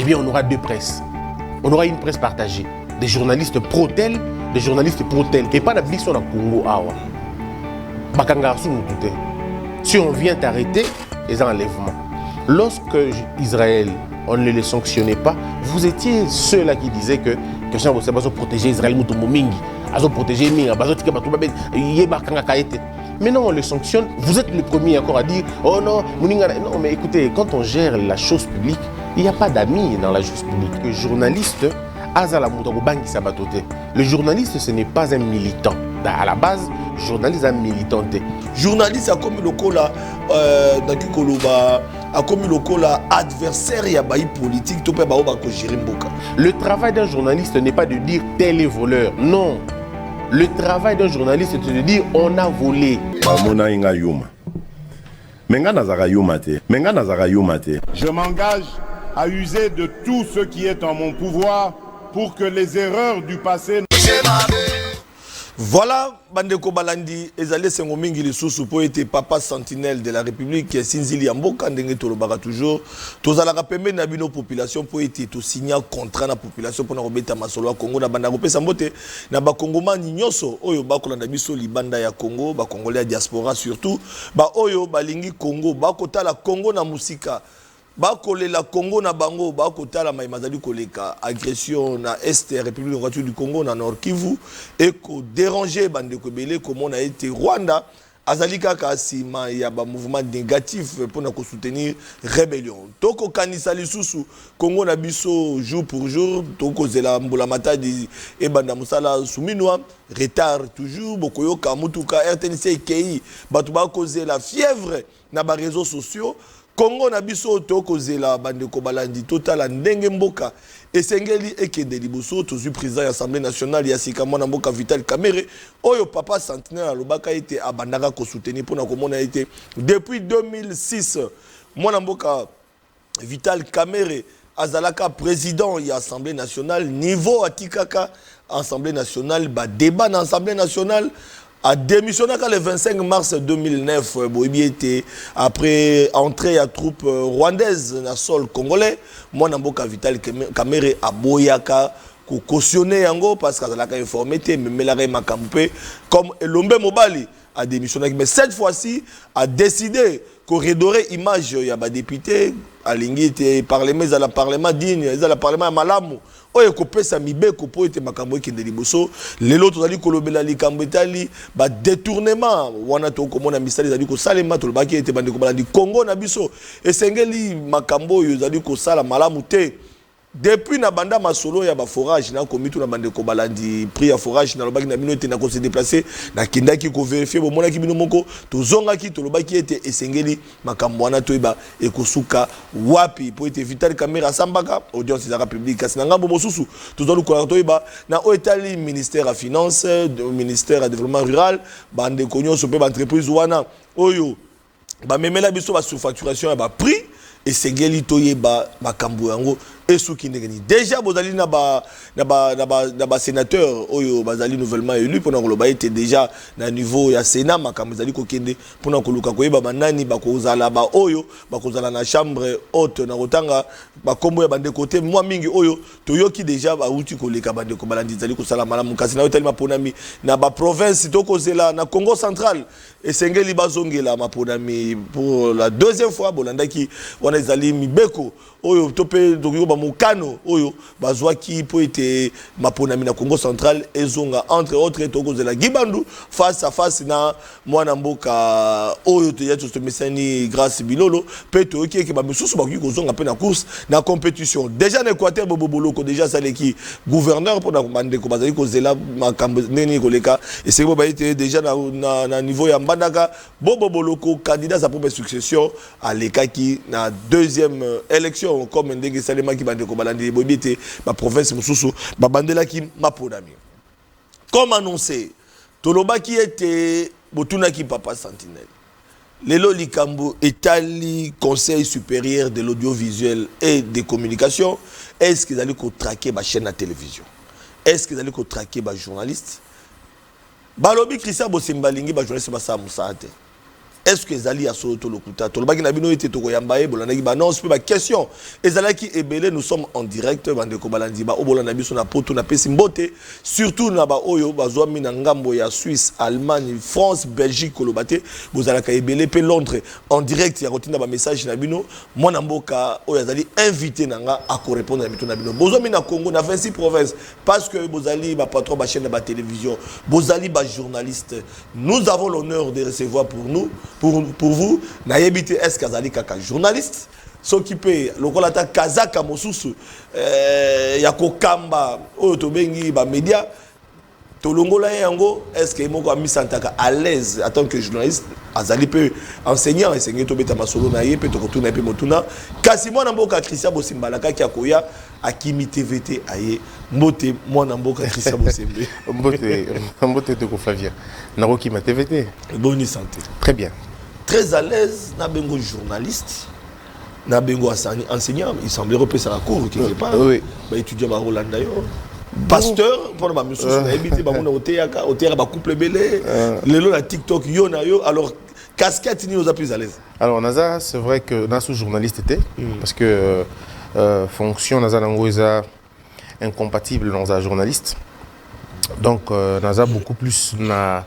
bien on aura deux presses. On aura une presse partagée. Des journalistes pro-tel, des journalistes pro-tel. Et pas la vie sur le Congo. Si on vient t'arrêter, les enlèvements. Lorsque Israël, on ne les sanctionnait pas, vous étiez ceux-là qui disaient que les gens vont protéger Israël, ils vont protéger Maintenant, on le sanctionne. Vous êtes le premier encore à dire « Oh non, non, mais écoutez, quand on gère la chose publique, il n'y a pas d'amis dans la chose publique. » Le journaliste, le journaliste, ce n'est pas un militant. À la base, le journaliste est un militant. Journaliste a commis le cola, a commis le cola adversaire et politique. Le travail d'un journaliste n'est pas de dire tel est voleur. Non. Le travail d'un journaliste, c'est de dire on a volé. Je m'engage à user de tout ce qui est en mon pouvoir pour que les erreurs du passé... Voilà, Bandeko Balandi, Ezale Sengomingi Lisusu pour être papa sentinelle de la République, Sinzili Amboka, Ndenge Tolobara toujours. Tozala rapembe na bino population pour être to signer contrat na population pour na robeta masolo à Congo na banda kopesa mbote na ba Kongomani nyoso oyo bakolanda biso libanda ya Congo, ba Congolais diaspora surtout, ba oyo balingi Congo, ba kotala Congo na musika. La Congo na bango bakotala maimazali koleka agression na est République démocratique du Congo na Nord Kivu et ko déranger bande ko belé comme on a été Rwanda azalika ka sima ya ba mouvement négatif pour na ko soutenir rébellion toko kanisa lisusu Congo na biso jour pour jour toko zela mbola matadi e banda musala suminwa retard toujours bokoyo ka mutuka RTNC KI batu ba causer la fièvre na ba réseaux sociaux Congo na biso toko zela bandeko balandi total ndenge mboka esengeli ekende liboso tozu président de l'Assemblée nationale ya sika mwana mboka Vital Kamerhe oyo papa centenaire alobaka ete abandaka ko soutenir pour na komona ete depuis 2006 mwana mboka Vital Kamerhe azalaka président de l'Assemblée nationale niveau atikaka Assemblée nationale ba débat dans l'Assemblée nationale a démissionné le 25 mars 2009 après entrée à troupes rwandaises dans le sol congolais. Moi, Namboka Vital Kamerhe a boyaka ko cautionné yango parce que la informé mais la makampe comme Lombe Mobali a démissionné mais cette fois-ci a décidé qu'on redorer image il y a des députés à l'ingité parlement à la parlement digne à la parlement malamu oyo kopesa mibeko po ete makambo ekende liboso lelo tozali kolobela likambo etali ba détournement wana to komona misali ezali kosalema tolobaki ete bande kobalandi Congo na biso esengeli makambo oyo ezali kosala malamu te depuis na banda masolo ya ba forage na komitu na bande kobalandi prix ya forage na lobaki na bino ete na ko se déplacer na kindaki ko vérifier bo mona ki bino moko tozongaki tolobaki ete esengeli makambo wana toyeba ekosuka wapi po ete Vital Kamerhe asambaka audience ya République kasi na ngambo mosusu tozolu ko toyeba na oetali ministère ya finance ministère ya développement rural bande konyo so pe ba entreprise wana oyo ba memela biso ba surfacturation ya ba prix esengeli toyeba makambo yango esuki ndengeni déjà bozali na ba sénateur oyo bazali nouvellement élu pendant que loba était déjà na niveau ya Sénat makambo zali kokende pendant que luka koyeba banani bakozala ba oyo bakozala na chambre haute na kotanga bakombo ya bande côté moi mingi oyo toyoki déjà ba uti koleka bande ko balandi zali kosala malamu kasi na otali maponami na ba province tokozela na Congo central esengeli bazongela maponami pour la deuxième fois bolandaki wana ezali mibeko oyo topé donc mokano oyo bazwaki po ete maponami na Congo central ezonga entre autres tokozela Gibandu face à face na mwana mboka oyo te ya to mesani grâce bilolo pe to ki ba misusu ba kozonga pe na course na compétition déjà na Équateur boboloko déjà saleki gouverneur pour na bande ko bazali kozela makambo neni koleka et c'est bo ba ete déjà na niveau ya mbandaka boboloko candidat sa propre succession à l'ékaki na deuxième élection comme ndenge salema ki bande ko balandi bobité ba province mususu ba bandela ki maponami comme annoncé toloba qui était botuna ki papa sentinelle lelo likambo etali conseil supérieur de l'audiovisuel et des communications est-ce qu'ils allaient ko traquer ba chaîne à télévision est-ce qu'ils allaient ko traquer ba journaliste balobi Christian Bosembalingi ba journaliste ba sa musate est-ce que ezali ya solo to lokuta to lobaki na bino ete to koyamba e bolanda ki ba non c'est pas question ezalaki ebele nous sommes en direct bande ko balandi ba obolanda biso na poto na pesi mbote surtout na ba oyo bazwa mina ngambo ya Suisse Allemagne France Belgique kolobate bozalaka ebele pe Londres en direct ya kotinda ba message na bino mwana mboka oyo azali invité nanga a ko répondre na bito na bino bozwa mina Congo na 26 provinces parce que bozali ba patron ba chaîne ba télévision bozali ba journaliste nous avons l'honneur de recevoir pour nous pour vous, n'ayez est-ce qu'azali kaka journaliste, s'occuper lokola ta kazaka mosusu, yako kamba, otobengi ba média, tolongola yango, est-ce que moko ami santaka à l'aise en tant que journaliste, azali peut enseigner to beta masolo na ye, peut to retourner pe motuna, kasi moi namboka Christian Bosimbalaka ki akoya akimi TVT aye, mbote moi namboka Christian Bosembe. Mbote te ko Flavien. Naroki ma TVT. Bonne santé. Très bien. Très à l'aise, na bengo journaliste, na bengo enseignant, il semblerait que ça la cour quelque part. Oui. Bah étudiant ba Rolanda yo. Pasteur, pour ma monsieur na habité ba mona oteaka ba couple belé. Lelo la TikTok yo na yo alors casquette ni aux plus à l'aise. Alors Naza, c'est vrai que na sous journaliste était parce que fonction Naza nango eza incompatible dans un journaliste. Donc Naza beaucoup plus na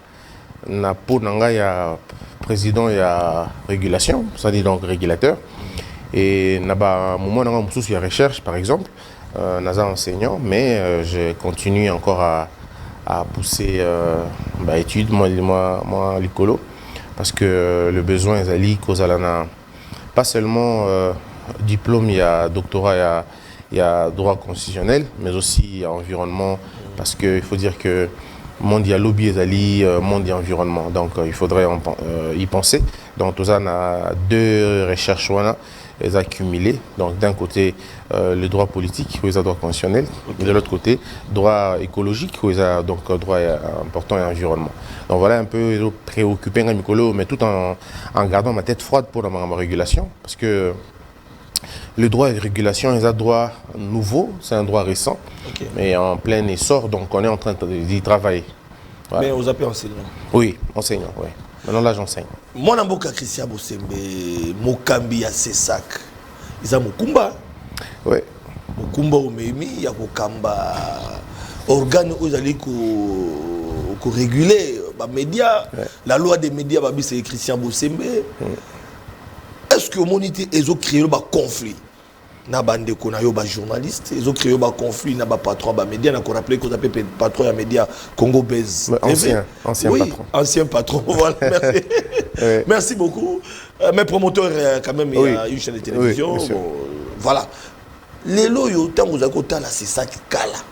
po nanga ya président et à régulation, ça dit donc régulateur. Et naba moment nanga mususu il y a recherche par exemple, naza enseignant, mais je continue encore à pousser études moi l'écolo parce que le besoin est ali cause alana pas seulement diplôme, il y a doctorat, il y a droit constitutionnel, mais aussi environnement parce que il faut dire que monde ya lobby ezali monde ya environnement donc il faudrait y penser donc tout ça on a deux recherches wana les accumulées donc d'un côté le droit politique ou les droits constitutionnels et de l'autre côté droit écologique ou les donc droit important et environnement donc voilà un peu préoccupé mais tout en gardant ma tête froide pour ma régulation parce que le droit de régulation est un droit nouveau, c'est un droit récent, mais en plein essor, donc on est en train d'y travailler. Voilà. Mais vous appelez enseignant? Oui, enseignant, oui. Maintenant là j'enseigne. Moi, je suis Christian Bosembe, Mokambi à Sesak. Ils ont Mokumba. Oui. Mokumba au Memi, il y a Mokamba. Organe où ils allaient réguler les médias. La loi des médias, c'est Christian Bosembe. Est-ce que l'humanité a créé un conflit? Na bande ko na yo ba journaliste, ils ont créé un conflit na ba patron ba média na ko rappeler qu'on appelle patron ya média Congo Bez. Ancien oui, patron. Ancien patron. Voilà, merci. Oui. Merci beaucoup. Mes promoteurs quand même il y a une chaîne de télévision. Oui, bon, voilà. Les loyo tant vous avez là c'est ça qui kala.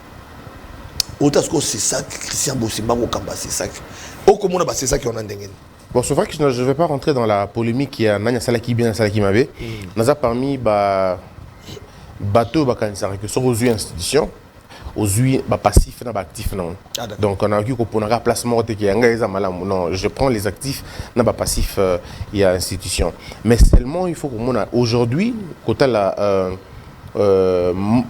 Autant que c'est ça Christian Bosimba ko kamba c'est ça. Au comment on a c'est ça qui on a ndengeni. Bon, c'est vrai que je ne vais pas rentrer dans la polémique qui a Nanya Salaki bien Salaki Mabe. Naza parmi bateau que sont aux institutions, aux passifs et actifs non. Donc on a vu qu'on a placement qui non, je prends les actifs n'a pas passif il y a institution. Mais seulement il faut qu'on a aujourd'hui quand la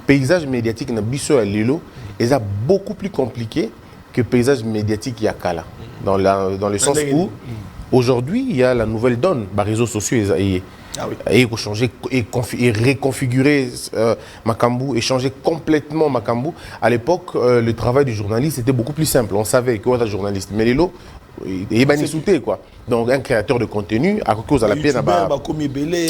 paysage médiatique na biso à Lilo est beaucoup plus compliqué que le paysage médiatique il y a Kala. Dans le sens où aujourd'hui, il y a la nouvelle donne, les réseaux sociaux, et changer et reconfigurer Makambu, et changer complètement Makambu. À l'époque, le travail du journaliste était beaucoup plus simple. On savait qu'il y avait un journaliste. Mais Lelo, il est sauté quoi. Donc un créateur de contenu à cause de la peine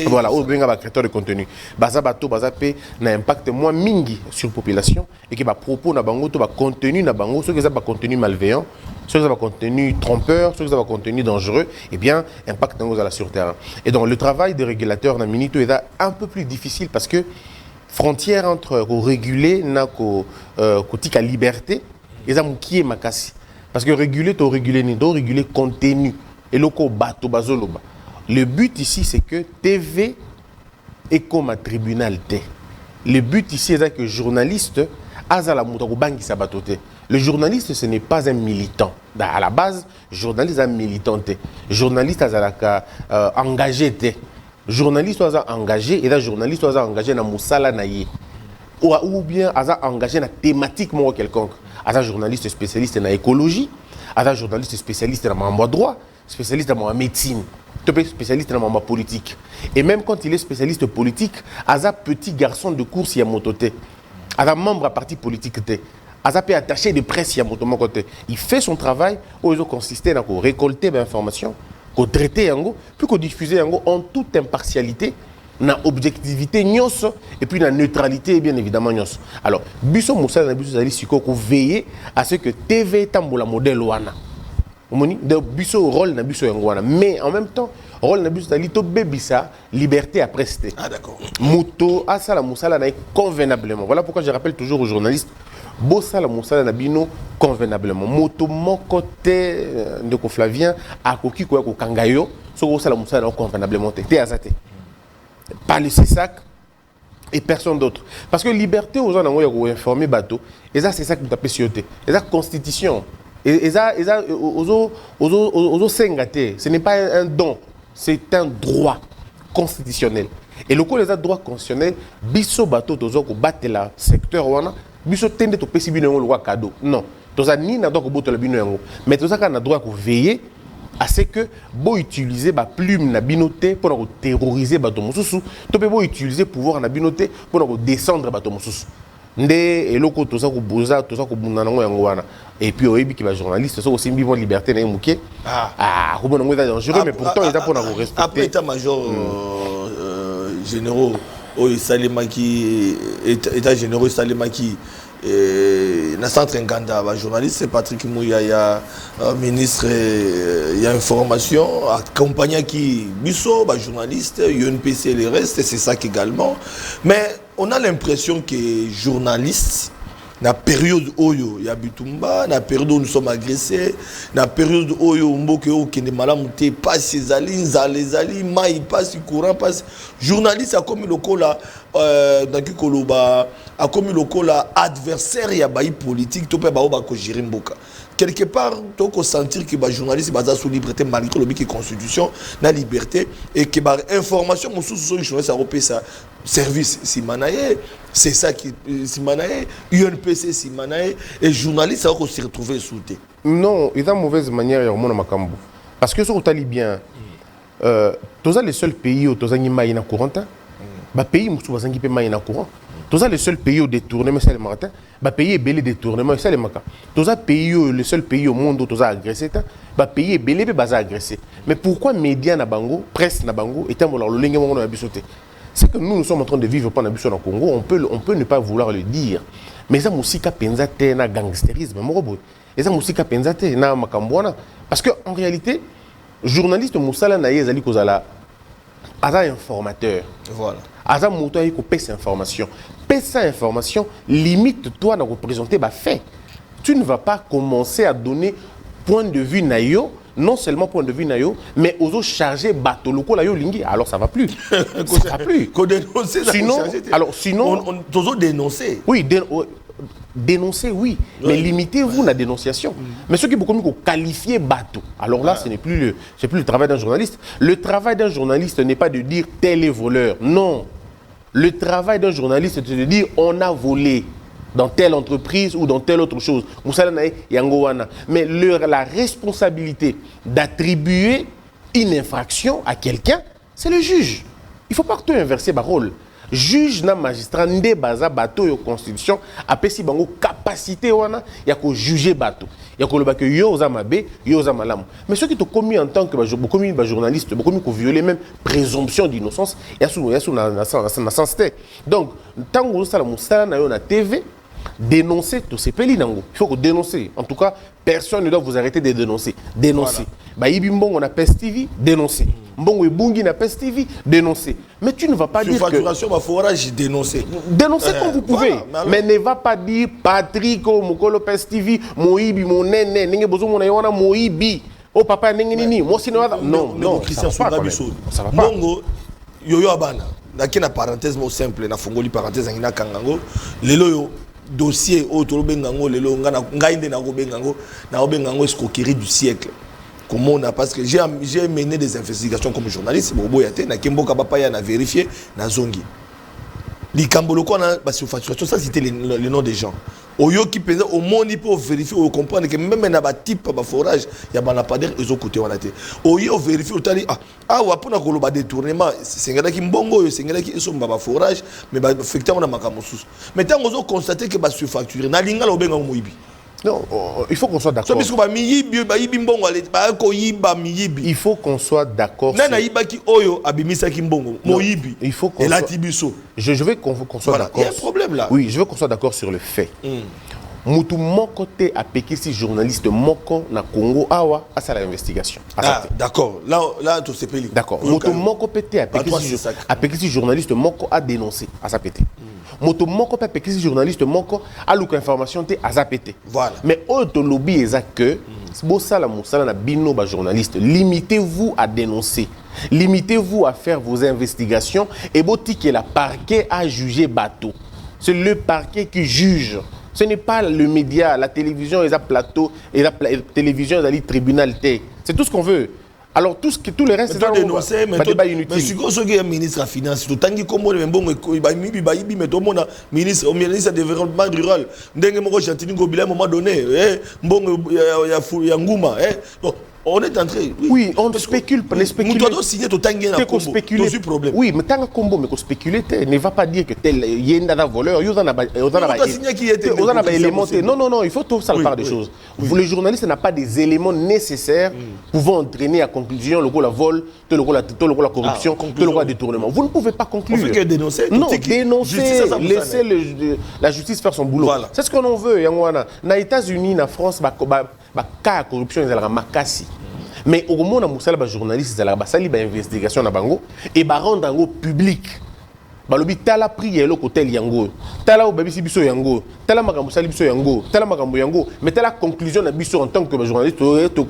voilà, au créateur de contenu. Baza bato baza pe na impact moins mingi sur population et qui va propos na bango to ba contenu na bango ceux qui ça ba contenu malveillant, ceux qui ça ba contenu trompeur, ceux qui ça ba contenu dangereux et bien impact dans la sur terrain. Et donc le travail des régulateurs na minito est un peu plus difficile parce que frontière entre réguler na ko tika liberté et ça qui est makasi. Parce que réguler, tu réguler contenu. Et le but ici, c'est que TV est comme un tribunal. Le but ici, c'est que journaliste, le journaliste, ce n'est pas un militant. À la base, journaliste est un militant. Journaliste est engagé. Journaliste est engagé et là, journaliste est engagé dans Moussala Naye. Ou bien engagé dans thématiquement quelconque. Un journaliste spécialiste dans l'écologie, un journaliste spécialiste dans le droit, spécialiste dans la médecine, spécialiste dans la politique. Et même quand il est spécialiste politique, Aza petit garçon de course, il y a mototé. Aza membre à parti politique. Aza peut attaché de presse, il y a mototé. Il fait son travail, où il consistait à récolter des informations, à traiter, puis à diffuser en toute impartialité. Na objectivité nyos et puis la neutralité bien évidemment nyos. Alors biso Moussala na biso zali siko ko veiller à ce que TV tambola modèle wana. Omoni de biso rôle na biso yangwana mais en même temps rôle na biso zali to bebisa liberté à prester. Ah d'accord. Muto asala Moussala na convenablement. Voilà pourquoi je rappelle toujours aux journalistes Bossala Moussala na bino convenablement. Moto mon côté de ko Flavien a koki ko kangayo so Bossala Moussala convenablement té azate. Pas le CISAC et personne d'autre. Parce que liberté aux gens d'envoyer informer bateau, et ça c'est ça que vous appelez cioté. Et ça constitution. Et ça aux sengate, ce n'est pas un don, c'est un droit constitutionnel. Et le coup les droits constitutionnels, biso bateau tozo ko battre la secteur wana, biso tende to pesi bino le cadeau. Non. Toza ni na droit ko boto la bino yango. Mais toza ka na droit ko veiller à ce que vous utilisez la plume na binoté pour terroriser bato mosusu to pe bo utiliser pouvoir na binoté pour descendre bato mosusu ndé eloko to ça ko boza to ça ko bunda nango yango wana et puis oyebi ki ba journaliste so aussi vivant liberté na muké ko bona ngo dangereux mais pourtant ils pour vous respecter après état major généraux o salimaki état généraux salimaki na centre Nganda ba journaliste c'est Patrick Mouya ya ministre ya information accompagné qui biso ba journaliste UNPC et les restes c'est ça également mais on a l'impression que journaliste na période oyo ya bitumba na période où nous sommes agressés na période oyo mboke o kende malamu te passe zali mai passe courant passe journaliste a comme le cola dans koloba a comme le cola adversaire ya baï politique to pe ba ba ko gérer mboka quelque part to ko sentir que ba journaliste baza sous liberté malgré le bic constitution na liberté et que ba information mosusu so journaliste a repé ça service Simanaye, c'est ça qui Simanaye, UNPC Simanaye et journaliste ça va se retrouver sous thé. Non, il y a une mauvaise manière à mon makambo. Parce que sur le bien, tous les seuls pays où tous les maïna courant, bah pays où tous les maïna courant. Tous les seuls pays où détournement c'est le matin, bah pays est belé détournement c'est le matin. Tous les pays où le seul pays au monde où tous les agressés, bah pays est belé mais agressé. Mais pourquoi médias na bango, presse na bango, étant bon le lingue on a bisoté. C'est que nous sommes en train de vivre pendant le Congo, on peut ne pas vouloir le dire. Mais ça musika penzate na gangstérisme, morobo. Et ça musika penzate na makambwana parce que en réalité, journaliste musala na yezali kozala aza informateur. Voilà. Aza moto ay ko pesa information. Pesa information limite toi na représenter ba fait. Tu ne vas pas commencer à donner point de vue na yo. Non seulement point de vue nayo, mais aux autres chargés bateau locaux là yo lingi. Alors ça va plus. Ça va plus. Sinon, on toujours dénoncer. Oui, dénoncer oui, mais limitez-vous la dénonciation. Mais ceux qui beaucoup mieux qualifier bateau. Alors là, ce n'est plus le travail d'un journaliste. Le travail d'un journaliste n'est pas de dire tel est voleur. Non. Le travail d'un journaliste c'est de dire on a volé dans telle entreprise ou dans telle autre chose. Mais la responsabilité d'attribuer une infraction à quelqu'un, c'est le juge. Il ne faut pas que tu inverses le rôle. Juge na magistrat ndé baza bateau yo constitution apesi bango capacité wana ya ko juger bateau. Ya ko loba que yo za mabe, yo za malamu. Mais ceux qui t'ont commis en tant que commis journaliste, commis ko violer même présomption d'innocence, ya sou na sens. Donc tant que ça la musala na yo na TV dénoncer tous ces pays nango. Il faut que dénoncer. En tout cas, personne ne doit vous arrêter de dénoncer. Dénoncer. Bah Ibimbongo na PES TV, dénoncer. Mbongo Ebungi na PES TV, dénoncer. Mais tu ne vas pas dire que facturation va forage dénoncer. Dénoncer comme vous pouvez. Voilà, mais ne va pas dire Patrick Mokolo PES TV, Moibi mon nene, ninge bozo mon ayona Moibi. Oh papa ninge nini, moi sinon non, Christian Sogabiso. Mbongo yoyo abana. Nakina parenthèse mo simple na fongoli parenthèse ngina kangango. Lelo yo dossier autour bengango lelo ngana ngainde na go bengango escroquerie du siècle. Comment on a parce que j'ai mené des investigations comme journaliste bobo yate na kemboka papa ya na vérifier na zongi Likamboloko na ba surfacturation, ça c'était le nom des gens. Oyo qui pesait au monde pour vérifier ou comprendre que même na ba type ba forage ya ba lapader ezo côté wana te. Oyo vérifier otali ou apona ko ba détournement sengela ki mbongo yo sengela ki eso ba forage mais ba affecter na makamosus. Mais tant ozo constater que ba surfacturer na linga lo benga moyibi. Non, il faut qu'on soit d'accord. Il faut qu'on soit d'accord. Il faut qu'on soit... Je veux qu'on soit d'accord. Il y a un problème là. Oui, je veux qu'on soit d'accord sur le fait. Mutu moko te apeki si journaliste moko na Congo awa à la investigation. D'accord. Là tout se peli. D'accord. Mutu moko pete apeki si journaliste moko a dénoncé à sa pété. Moto moko pe pekisi journaliste moko a luka information te azapete. Voilà. Mais auto lobby eza que bo sala musala na bino ba journaliste, limitez-vous à dénoncer. Limitez-vous à faire vos investigations et boti que la parquet a jugé bateau. C'est le parquet qui juge. Ce n'est pas le média, la télévision, les plateaux et la télévision, les tribunal. C'est tout ce qu'on veut. Alors tout le reste c'est dénoncer mais débat inutile. Mais si vous êtes ministre de la finance, tout tangi comme le bon mais tout monde ministre de développement rural. Ndenge moko chantini ngobila à un moment donné, mbongo ya nguma, on est entré. Oui, on spécule, on spécule. Nous doit signer tout tangi na combo. C'est problème. Oui, mais tant combo mais qu'on spécule ne va pas dire que tel yenda voleur, il y en a éléments. Non, il faut tout ça part des choses. Le journaliste n'a pas des éléments nécessaires pouvant entraîner à conclusion le vol, la corruption, le détournement. Vous ne pouvez pas conclure. On fait que dénoncer. Non, dénoncer, laisser la justice faire son boulot. C'est ce qu'on veut. Dans les États-Unis, en France, cas de corruption, ils ont makasi. Mais au moment où les journalistes ont fait une investigation et rendre en public. Balobi tala prier le côté yango tala obabisi biso yango tala makambo sali biso yango tala makambo yango mais tala conclusion na biso en tant que journaliste to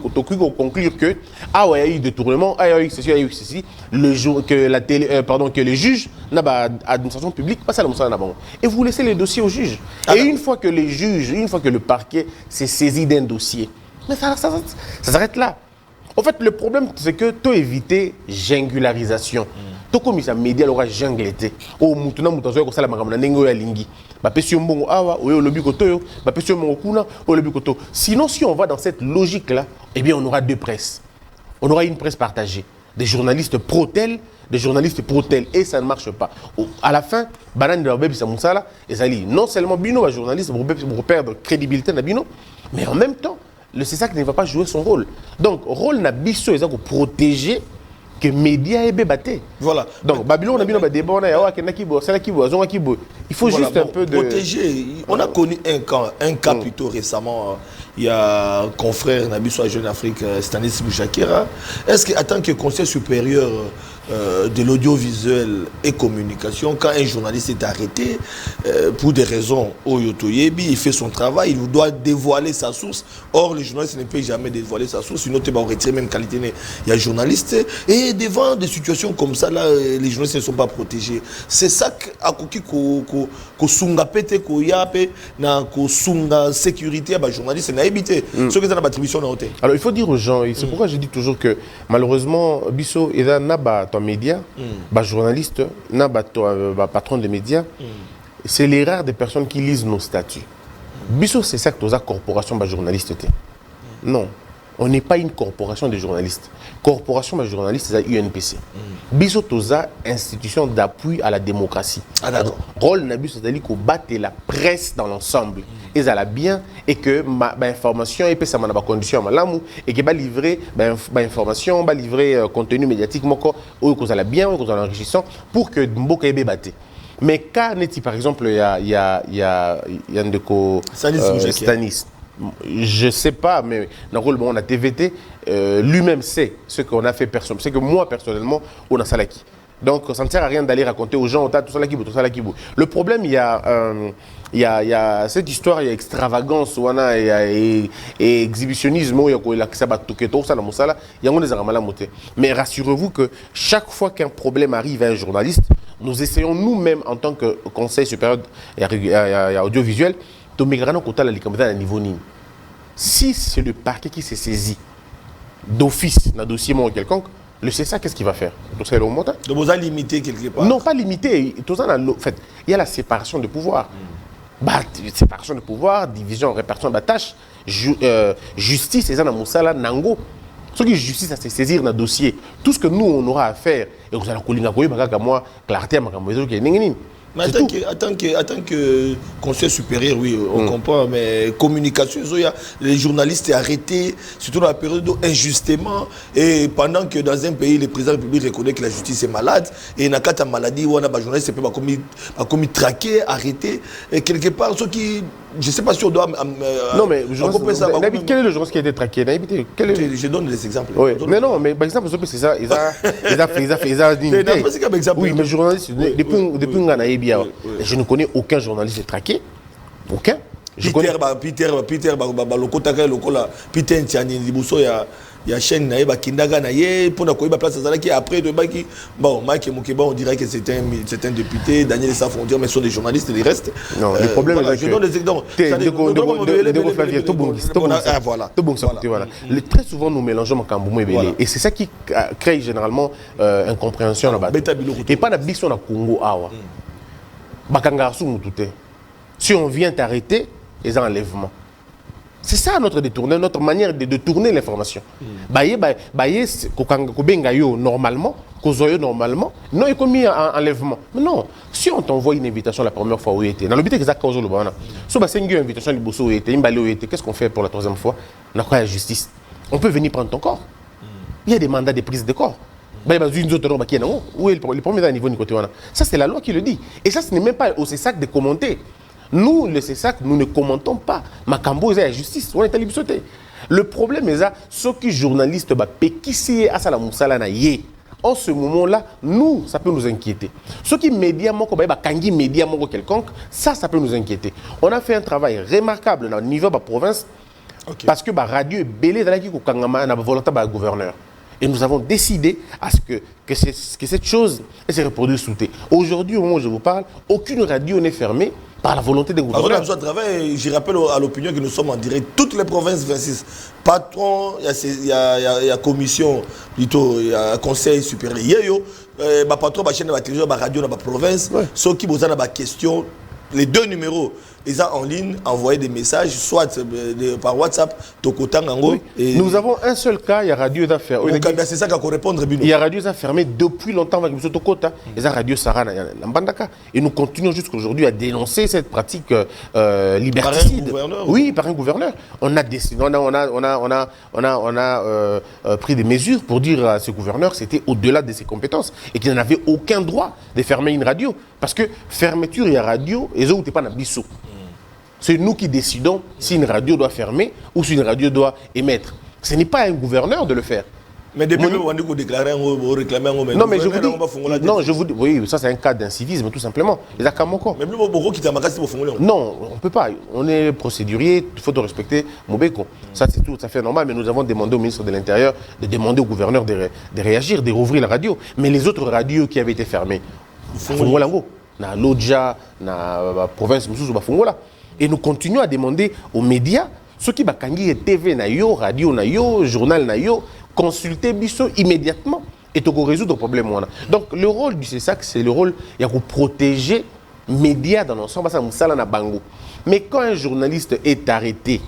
conclure que il y a eu détournement il y a eu ceci le jour que la télé que les juges na ba administration publique pas ça la musala na bango et vous laissez les dossiers aux juges et une fois que les juges une fois que le parquet s'est saisi d'un dossier mais ça s'arrête là. En fait le problème c'est que tu éviter jingularisation. Comme ça média l'aura jangleté au mutuna mutazo ko sala makambo na ndenge ya lingi ba pesi mbongo awa oyo lobi kotoyo ba pesi mbongo kuna oyo lobi koto. Sinon si on va dans cette logique là eh bien on aura deux presses, on aura une presse partagée, des journalistes pro-tel, des journalistes pro-tel et ça ne marche pas. À la fin banane de baby sa musala et ça li non seulement bino ba journaliste pour perdre crédibilité na bino mais en même temps le CESAC ne va pas jouer son rôle. Donc rôle na biso eza ko protéger que médias est bébaté. Voilà. Donc Babylone a bien débat il faut juste un peu de protéger. On a connu un cas plutôt récemment. Il y a un confrère Nabiso Jeune Afrique Stanis Bouchakira. Est-ce qu'en tant que conseil supérieur de l'audiovisuel et communication, quand un journaliste est arrêté pour des raisons Oyotoyebi, il fait son travail, il doit dévoiler sa source. Or, le journaliste ne peut jamais dévoiler sa source, sinon il va retirer même qualité. Il y a journaliste et devant des situations comme ça, là, les journalistes ne sont pas protégés. C'est ça que sunga pete ko yape na ko sunga sécurité à journaliste na éviter ce que ça na attribution na hôtel. Alors il faut dire aux gens et c'est pourquoi je dis toujours que malheureusement biso eza na ba ton média ba journaliste na ba patron de médias c'est les rares des personnes qui lisent nos statuts. Biso c'est ça que toza corporation ba journaliste té. Non. On n'est pas une corporation de journalistes. Corporation de journalistes, c'est la UNPC. Biso toza institution d'appui à la démocratie. Ah d'accord. Rôle nabi c'est-à-dire qu'on batte la presse dans l'ensemble. Et ça la bien et que ma information et puis ça m'a pas condition malamu et que va livrer information, va livrer contenu médiatique moko ou que ça la bien ou que ça enrichissant pour que mboka ebe batte. Mais quand n'est-il par exemple il y a un de co Stanis. Je ne sais pas, mais dans le rôle on a TVT, lui-même sait ce qu'on a fait personne. C'est que moi, personnellement, on a salaki. Donc, ça ne sert à rien d'aller raconter aux gens, tout ça là qui bout. Le problème, il y a cette histoire, il y a extravagance, et exhibitionnisme, il y a mais rassurez-vous que chaque fois qu'un problème arrive à un journaliste, nous essayons nous-mêmes, en tant que conseil supérieur et audiovisuel, si c'est le parquet qui s'est saisi d'office dans un dossier quelconque, Le CSA, qu'est-ce qu'il va faire? Donc, c'est le montant. Donc, vous avez limité quelque part. Non, pas limité. En fait, il y a la séparation de pouvoir. Séparation de pouvoir, division, répartition de tâches, justice, et ça, dans Moussala, Nango. Ce qui est justice, c'est saisir dans dossier. Tout ce que nous, on aura à faire, et vous allez moi, clarté, mais en tant que conseil supérieur, oui, on comprend, mais communication, les journalistes sont arrêtés, surtout dans la période injustement, et pendant que dans un pays, le président de la République reconnaît que la justice est malade, et dans cas de maladie, on a des journalistes qui peuvent commis traquer, arrêter, et quelque part, ceux qui, je ne sais pas si on doit... non, mais quel est le journaliste qui a été traqué? Je donne des exemples. Oui. Mais non, mais par exemple, c'est ça, ils ont oui, mais journaliste, depuis oui. Je ne connais aucun journaliste traqué. Aucun. Peter Ntiani, il y a chaîne Kindaga pour la place après bon, Mike Mokeba, on dirait que c'est un député, Daniel Saf, on dirait mais ce sont des journalistes et les restes. Non, le problème est que je donne des exemples. Très souvent nous mélangeons Makamboumou et Bélé et c'est ça qui crée généralement incompréhension là-bas. Et pas la biso na Congo awa. Bakanga Soumoutouté. Si on vient t'arrêter, ils ont enlèvement. C'est ça notre détournement, notre manière de tourner l'information. Normalement, normalement, non, il a commis un enlèvement. Mais non, si on t'envoie une invitation la première fois où il était, dans le but exact cause le bana, si on a une invitation où il était, qu'est-ce qu'on fait pour la troisième fois? On a quoi la justice? On peut venir prendre ton corps. Il y a des mandats de prise de corps. Où est le premier niveau du côté? Ça, c'est la loi qui le dit. Et ça, ce n'est même pas au CESAC de commenter. Nous, le CESAC, nous ne commentons pas. Makambo, c'est la justice. On est à l'ibsoté. Le problème est que ceux qui journalistes, en ce moment-là, nous, ça peut nous inquiéter. Ceux qui médias, quelconque, ça peut nous inquiéter. On a fait un travail remarquable dans le niveau de la province parce que la radio est belée dans la volonté du gouverneur. Et nous avons décidé à ce que cette chose se reproduise sous thé. Aujourd'hui, au moment où je vous parle, aucune radio n'est fermée par la volonté des gouverneurs. On a besoin de travail. Je rappelle à l'opinion que nous sommes en direct. Toutes les provinces 26. Patron, il y a commission, plutôt, il y a conseil supérieur. Il y a patron, la chaîne, la télévision, la radio, la province. Ceux qui vous ont des questions, les deux numéros. Ils ont en ligne envoyé des messages, soit par WhatsApp, Tokotangango. Oui. Nous avons un seul cas, il y a Radio d'affaires. C'est ça qu'il faut répondre. Il y a Radio fermé depuis longtemps avec M. Tokota. Il y a Radio Sarah Mbandaka. Et nous continuons jusqu'à aujourd'hui à dénoncer cette pratique liberticide. Oui, par un gouverneur. On a décidé, on a pris des mesures pour dire à ce gouverneur que c'était au-delà de ses compétences et qu'il n'avait aucun droit de fermer une radio. Parce que fermeture, il y a radio, et eux, tu n'es pas dans bissou. C'est nous qui décidons si une radio doit fermer ou si une radio doit émettre. Ce n'est pas un gouverneur de le faire. Mais depuis que vous déclarez, vous réclamez un non, mais je vous dis, non, je vous dis, oui, ça c'est un cas d'incivisme tout simplement. Mais non, on ne peut pas. On est procédurier, il faut respecter Mobeko. Ça c'est tout à fait normal, mais nous avons demandé au ministre de l'Intérieur de demander au gouverneur de réagir, de rouvrir la radio. Mais les autres radios qui avaient été fermées, Fongolango, na Lodja, na province Moussou, Fongola. Et nous continuons à demander aux médias, ceux qui bakangi TV na yo, radio na yo, journal na yo, consulter Bisso immédiatement et de résoudre le problème. Donc le rôle du CESAC, c'est le rôle de protéger les médias dans l'ensemble. Mais quand un journaliste est arrêté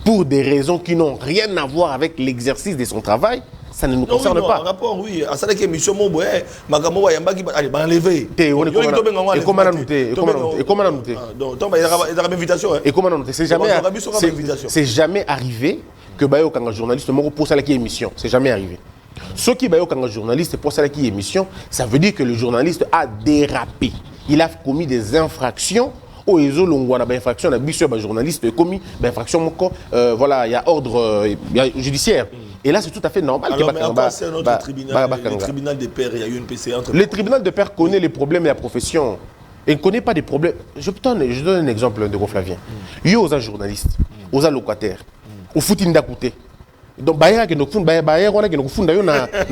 pour des raisons qui n'ont rien à voir avec l'exercice de son travail, ça ne nous concerne pas. En rapport, oui. À ça, c'est émission Mobo, Magamo Yamba qui allez enlever. Et comment noter? Et comment noter? Donc, il y a une invitation. Et comment noter? C'est jamais arrivé que Bayo Kanga journaliste Moko pour ça qui émission. C'est jamais arrivé. Ce qui Bayo Kanga journaliste pour ça qui émission, ça veut dire que le journaliste a dérapé. Il a commis des infractions. Au ESO, on a des infractions, on a des journalistes commis des infractions. Voilà, il y a ordre judiciaire. Et là, c'est tout à fait normal. Alors, mais encore, c'est notre tribunal, le tribunal de pairs, il y a eu une PC entre... Le tribunal de pairs connaît les problèmes de la profession. Il ne connaît pas des problèmes. Je donne un exemple de Flavien. Il y a aux journalistes, aux locataires, aux foutines d'à côté. Donc, il y a un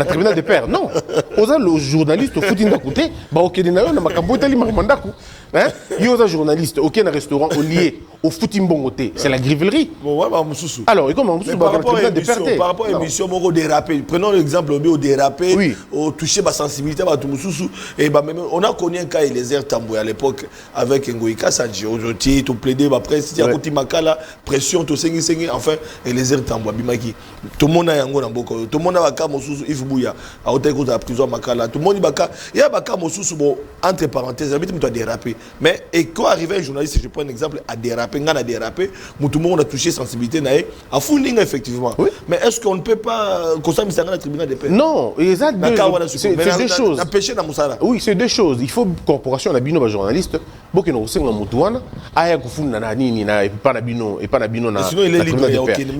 tribunal de pairs. Non, oza le journaliste au footing côté ba ok de na makambo tali makamandako hein yo oza journaliste ok na restaurant au lié au footing bongoté c'est la grivellerie bon ouais bah mususu alors et comment mususu par rapport à émission moko déraper prenons l'exemple au déraper oui. au toucher ma sensibilité ba mususu et bah même on a connu un cas Eliezer Tambwe à l'époque avec Ngoïka Sanji aujourd'hui tout plaidé ba presse il y a côté makala pression to sengi enfin Eliezer Tambwe bimaki tout le monde a yango na mboko tout le monde a baka mususu ifubuya a hôtel ko za prison makala tout le monde baka il y a baka mususu bon entre parenthèses habite toi déraper mais et quand arrivé un journaliste je prends un exemple à déraper ngana déraper tout le monde a touché sensibilité naé à fooling effectivement oui. Mais est-ce qu'on ne peut pas consommer ça dans le tribunal de paix non c'est deux choses oui c'est deux choses il faut corporation na bino ba journaliste boki no senga mutuana aya kufuna na nini na pas na bino na sinon il est libre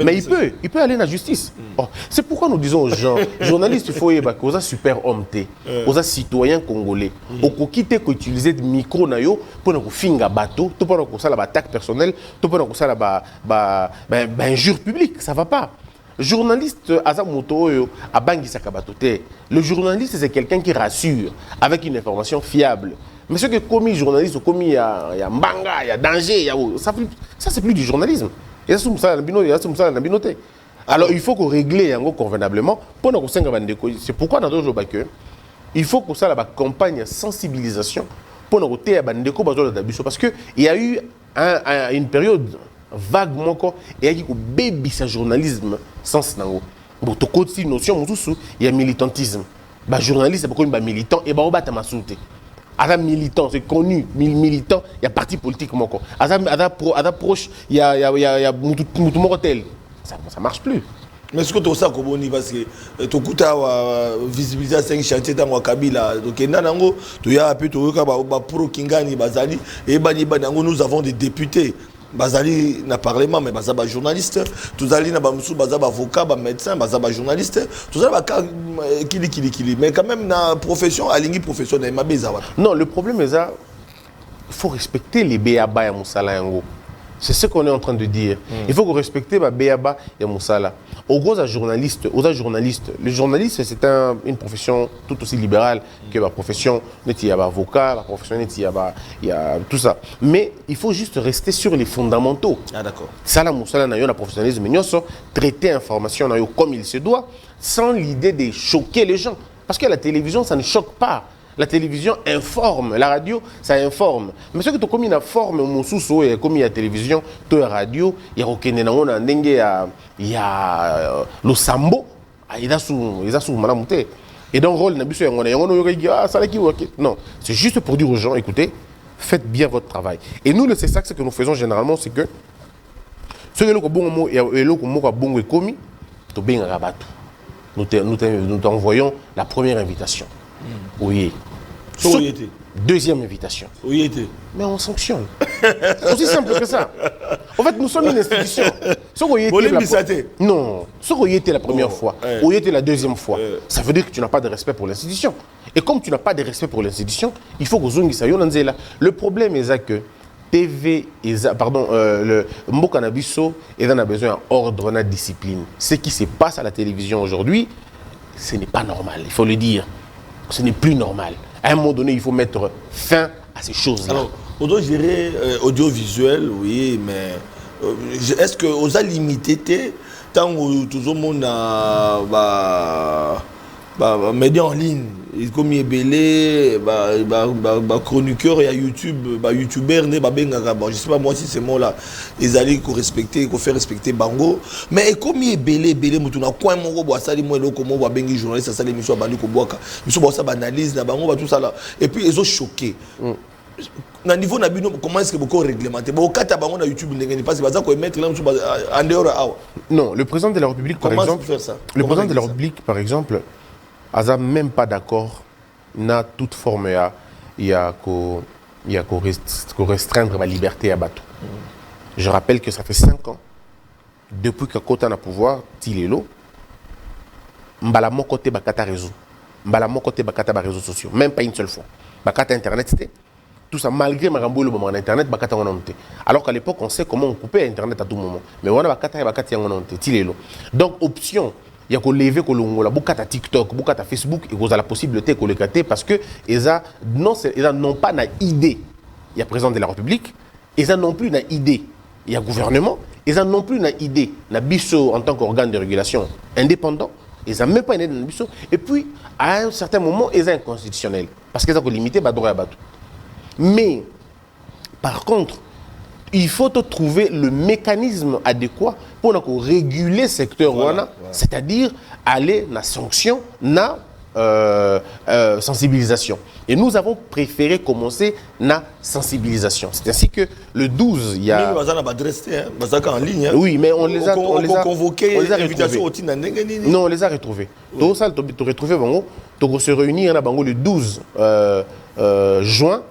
mais il peut aller dans la justice oh, c'est pourquoi nous disons aux gens journalistes il faut yeba koza super homme té oza citoyen congolais okokite ko utiliser micro na yo pour na kofinga bateau to pour ko sala ba attaque personnelle to pour ko sala ba injure publique ça va pas. Journaliste aza moto oyo abangisa kabatote. Le journaliste c'est quelqu'un qui rassure avec une information fiable. Mais ce que commis journaliste ou commis il y a mbanga, il y a danger, ça c'est plus du journalisme. Et ça c'est binoté. Alors il faut qu'on règle convenablement pour nous c'est pourquoi dans d'autres que il faut que ça la campagne sensibilisation pour nous parce que il y a eu une période vaguement quoi et il y a eu baby sa journalisme sens nango bon to côté notion il y a militantisme ba journaliste c'est pas militant et ba obata masute ada militant c'est connu militant il y a parti politique moko ada proche il y a mutu motel ça marche plus. Mais ce que tu sais comment parce que tu kuta visibiliser 5 chantiers dans Kabila donc nanango tu ya peu tu ka ba pro kingani bazali et bani banango nous avons des députés bazali na parlement mais bazaba journaliste tous ali na ba musu bazaba avocat ba médecin bazaba journaliste tous ali ba kili mais quand même na profession alingi professionnel ma bezawa. Non, le problème est ça il faut respecter les béaba ya musala yango. C'est ce qu'on est en train de dire. Il faut respecter ma béaba et Moussala. Au gros, aux journalistes, le journaliste, c'est une profession tout aussi libérale que ma profession. Il y a avocat, la profession, il y a tout ça. Mais il faut juste rester sur les fondamentaux. Ah, d'accord. Ça, la Moussala, le professionnalisme, traiter l'information comme il se doit, sans l'idée de choquer les gens. Parce que la télévision, ça ne choque pas. La télévision informe, la radio, ça informe. Mais ce que tu as commis une forme, comme il y a télévision, tu as radio, il y a le sambo, il y a sous madame. Et donc, rôle, non, c'est juste pour dire aux gens, écoutez, faites bien votre travail. Et nous, c'est ça que nous faisons généralement, c'est que ce que nous t'envoyons la première invitation. Oui. Deuxième invitation. Oui. Mais on sanctionne. C'est aussi simple que ça. En fait, nous sommes une institution. Non. Ce qui était la première fois, ou était la deuxième fois, ça veut dire que tu n'as pas de respect pour l'institution. Et comme tu n'as pas de respect pour l'institution, il faut que Zungi. Le problème est que TV, le Mbokanabiso, il en a besoin d'ordre, de discipline. Ce qui se passe à la télévision aujourd'hui, ce n'est pas normal, il faut le dire. Ce n'est plus normal. À un moment donné, il faut mettre fin à ces choses-là. Alors, on doit gérer audiovisuel, oui, mais est-ce que vous avez limité tant que tout le monde a médias en ligne, comme il est belé, chroniqueur, il y a YouTube, youtubeur, je ne sais pas moi si c'est moi là, ils allaient respecter, faire respecter Bango, mais comme il est belé, il y a quoi ça moi comment bengi journaliste ça l'émission bandi ko boaka, monsieur ça analyse na Bango tout ça là, et puis ils ont choqué. Na niveau na bino comment est-ce que beaucoup réglementé bon kata bango na YouTube ndenge pas c'est ça ko mettre là en dehors. Non, le président de la République par exemple, le président de la République par exemple Aza même pas d'accord na toute forme il y a restreindre la liberté à Batou. Je rappelle que ça fait 5 ans depuis que Kota n'a pouvoir Tilelo mbala mon côté bakata réseau mbala mon côté bakata ba réseaux sociaux même pas une seule fois bakata internet c'était tout ça malgré marambo le moment internet bakata on monté alors qu'à l'époque on sait comment on coupait internet à tout moment mais on a bakata bakata on monté Tilelo donc option il y a qu'on lever qu'on longola beaucoup à TikTok, beaucoup à Facebook et vous a la possibilité qu'on le cater parce que ils n'ont pas na idée. Il y a président de la République, ils n'ont plus na idée. Il y a gouvernement, ils n'ont plus na idée. Na biso en tant qu'organe de régulation indépendant, ils n'ont même pas une idée na biso. Et puis à un certain moment, ils sont inconstitutionnels parce qu'ils ont limité ba droit à bateau. Mais par contre, il faut trouver le mécanisme adéquat pour réguler le secteur, c'est-à-dire aller dans la sanction, dans la sensibilisation. Et nous avons préféré commencer la sensibilisation. C'est ainsi que le 12, il y a... Oui, mais on les a convoqués. On les a retrouvés. Non, on les a retrouvés. Tout ça, tu retrouves, on se réunit le 12 juin.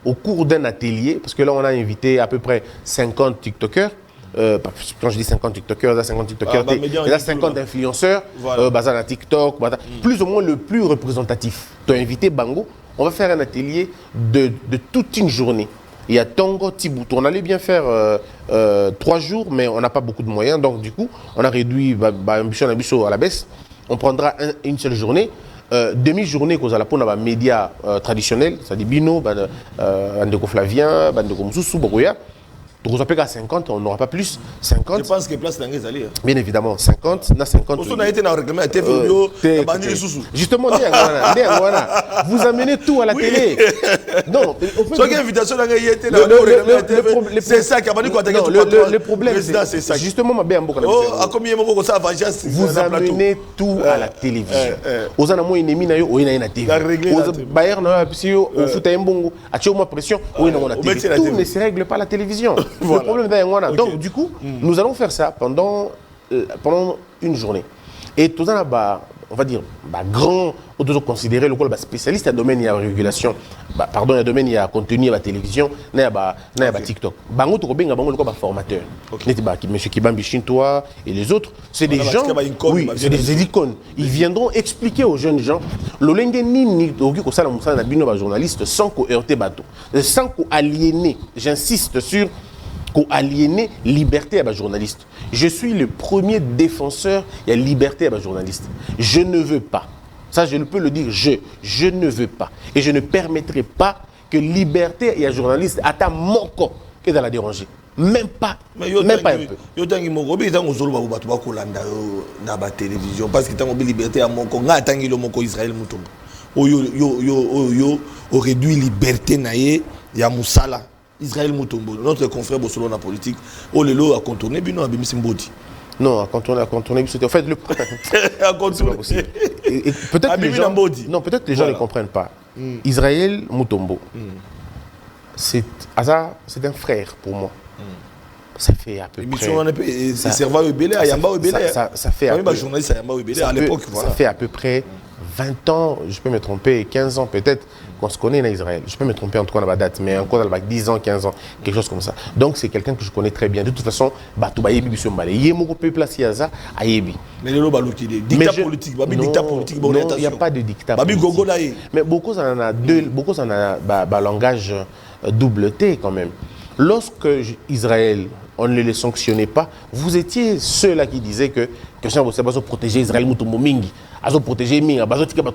Au cours d'un atelier, parce que là on a invité à peu près 50 TikTokers, quand je dis 50 TikTokers, il y a 50 TikTokers, il y a 50 influenceurs, voilà. TikTok, plus ou moins le plus représentatif. Tu as invité Bango, on va faire un atelier de toute une journée. Il y a Tongo, Tiboutou, on allait bien faire 3 jours, mais on n'a pas beaucoup de moyens, donc du coup on a réduit à la baisse, on prendra une seule journée. Demi-journée qu'on a la pour les médias traditionnels, c'est-à-dire Bino, Bandeko Flavien, Bandeko Moussou, Bogoya. Donc on appelle qu'à 50, on n'aura pas plus. 50. Je pense que place dans les alliés. Bien évidemment, 50, on a 50. On a été dans le règlement à justement, vous amenez tout à la télé. Non, c'est ça qui a dit quoi. Le problème, c'est ça. Justement, vous amenez tout à la télévision. Vous avez un ennemi, vous avez une TV. Tout ne se règle pas à la télévision. Voilà. Le problème est donc du coup, nous allons faire ça pendant une journée. Et tout ça, on va dire, grand, on doit considérer le spécialiste dans le domaine de la régulation, pardon, dans le domaine de la contenu de la télévision, dans le TikTok. Bango to benga bango le formateur. Monsieur Kibambi Chintoa et les autres, c'est des gens, oui, c'est des icônes. Ils viendront expliquer aux jeunes gens le lenge nini oki ko sala musala na bino ba journaliste sans ko heurter bateau, sans ko aliéner. J'insiste sur qu'on aliéner liberté à la journaliste. Je suis le premier défenseur de la liberté à la journaliste. Je ne veux pas. Ça, je peux le dire. Je ne veux pas. Et je ne permettrai pas que liberté et la journaliste attend mon corps que dans la déranger. Même pas. Même pas un peu. Yo tangi moko bi tango zolo ba batu ba kolanda na ba télévision parce que tango bi liberté à mon corps nga tangi lo moko Israël mutombo. Yo réduit liberté naé ya musala. Israël Moutombo, notre confrère Bossolo dans la politique, Olelo a contourné Bino à Bimisimbodi. Non, à contourner, en fait, le peut-être les gens, non, peut-être les gens ne comprennent pas. Israël Moutombo, c'est un frère pour moi. Ça fait à peu près. Ça fait à peu près 20 ans, je peux me tromper, 15 ans peut-être, qu'on se connaît en Israël. Je peux me tromper en tout cas dans la date, mais encore dans 10 ans, 15 ans, quelque chose comme ça. Donc c'est quelqu'un que je connais très bien. De toute façon, il y a beaucoup de place à Ayebi. Mais il y a dictat politique, non, il n'y a pas de dictat politique. Mais beaucoup en a langage double T quand même. Lorsque Israël, on ne les sanctionnait pas, vous étiez ceux-là qui disaient que Christian Bosse va protéger Israël Moutombo Mingi, va protéger Mingi, va protéger.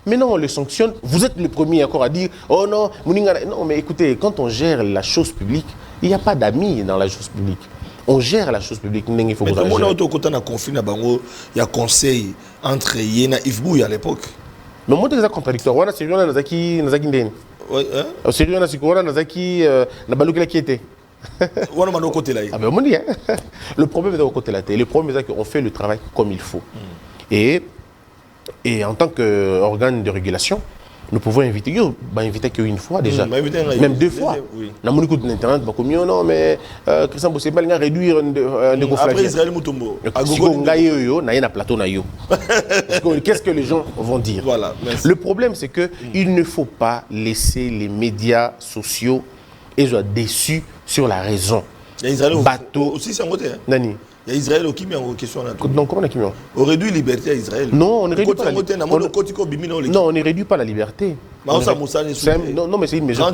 Maintenant on le sanctionne, vous êtes le premier encore à dire oh non, non mais écoutez, quand on gère la chose publique, il n'y a pas d'amis dans la chose publique. On gère la chose publique. Il faut mais tout le monde a un conflit, il y a conseil entre Yéna et Ifbouy à l'époque. Mais moi, c'est contradictoire. On a Syrian, on a qui au Syrian, on a Syrian, on a qui n'a qui était. Le problème est de côté là. Le problème est qu'on fait le travail comme il faut. Et en tant qu'organe de régulation, nous pouvons inviter qu'une fois déjà, même 2 fois. Dans mon écoute d'internet, non mais Christian Bosse va réduire un après Israël Moutombo. Qu'est-ce que les gens vont dire? Voilà, le problème c'est que il ne faut pas laisser les médias sociaux et déçus sur la raison. Il y a Israël bateau aussi, c'est un côté. Nani. Il y a Israël qui met en question. Donc, on a qui met on réduit liberté à Israël. Non, on ne réduit pas la liberté. Non, on ne réduit pas la liberté. Non, mais c'est une mesure.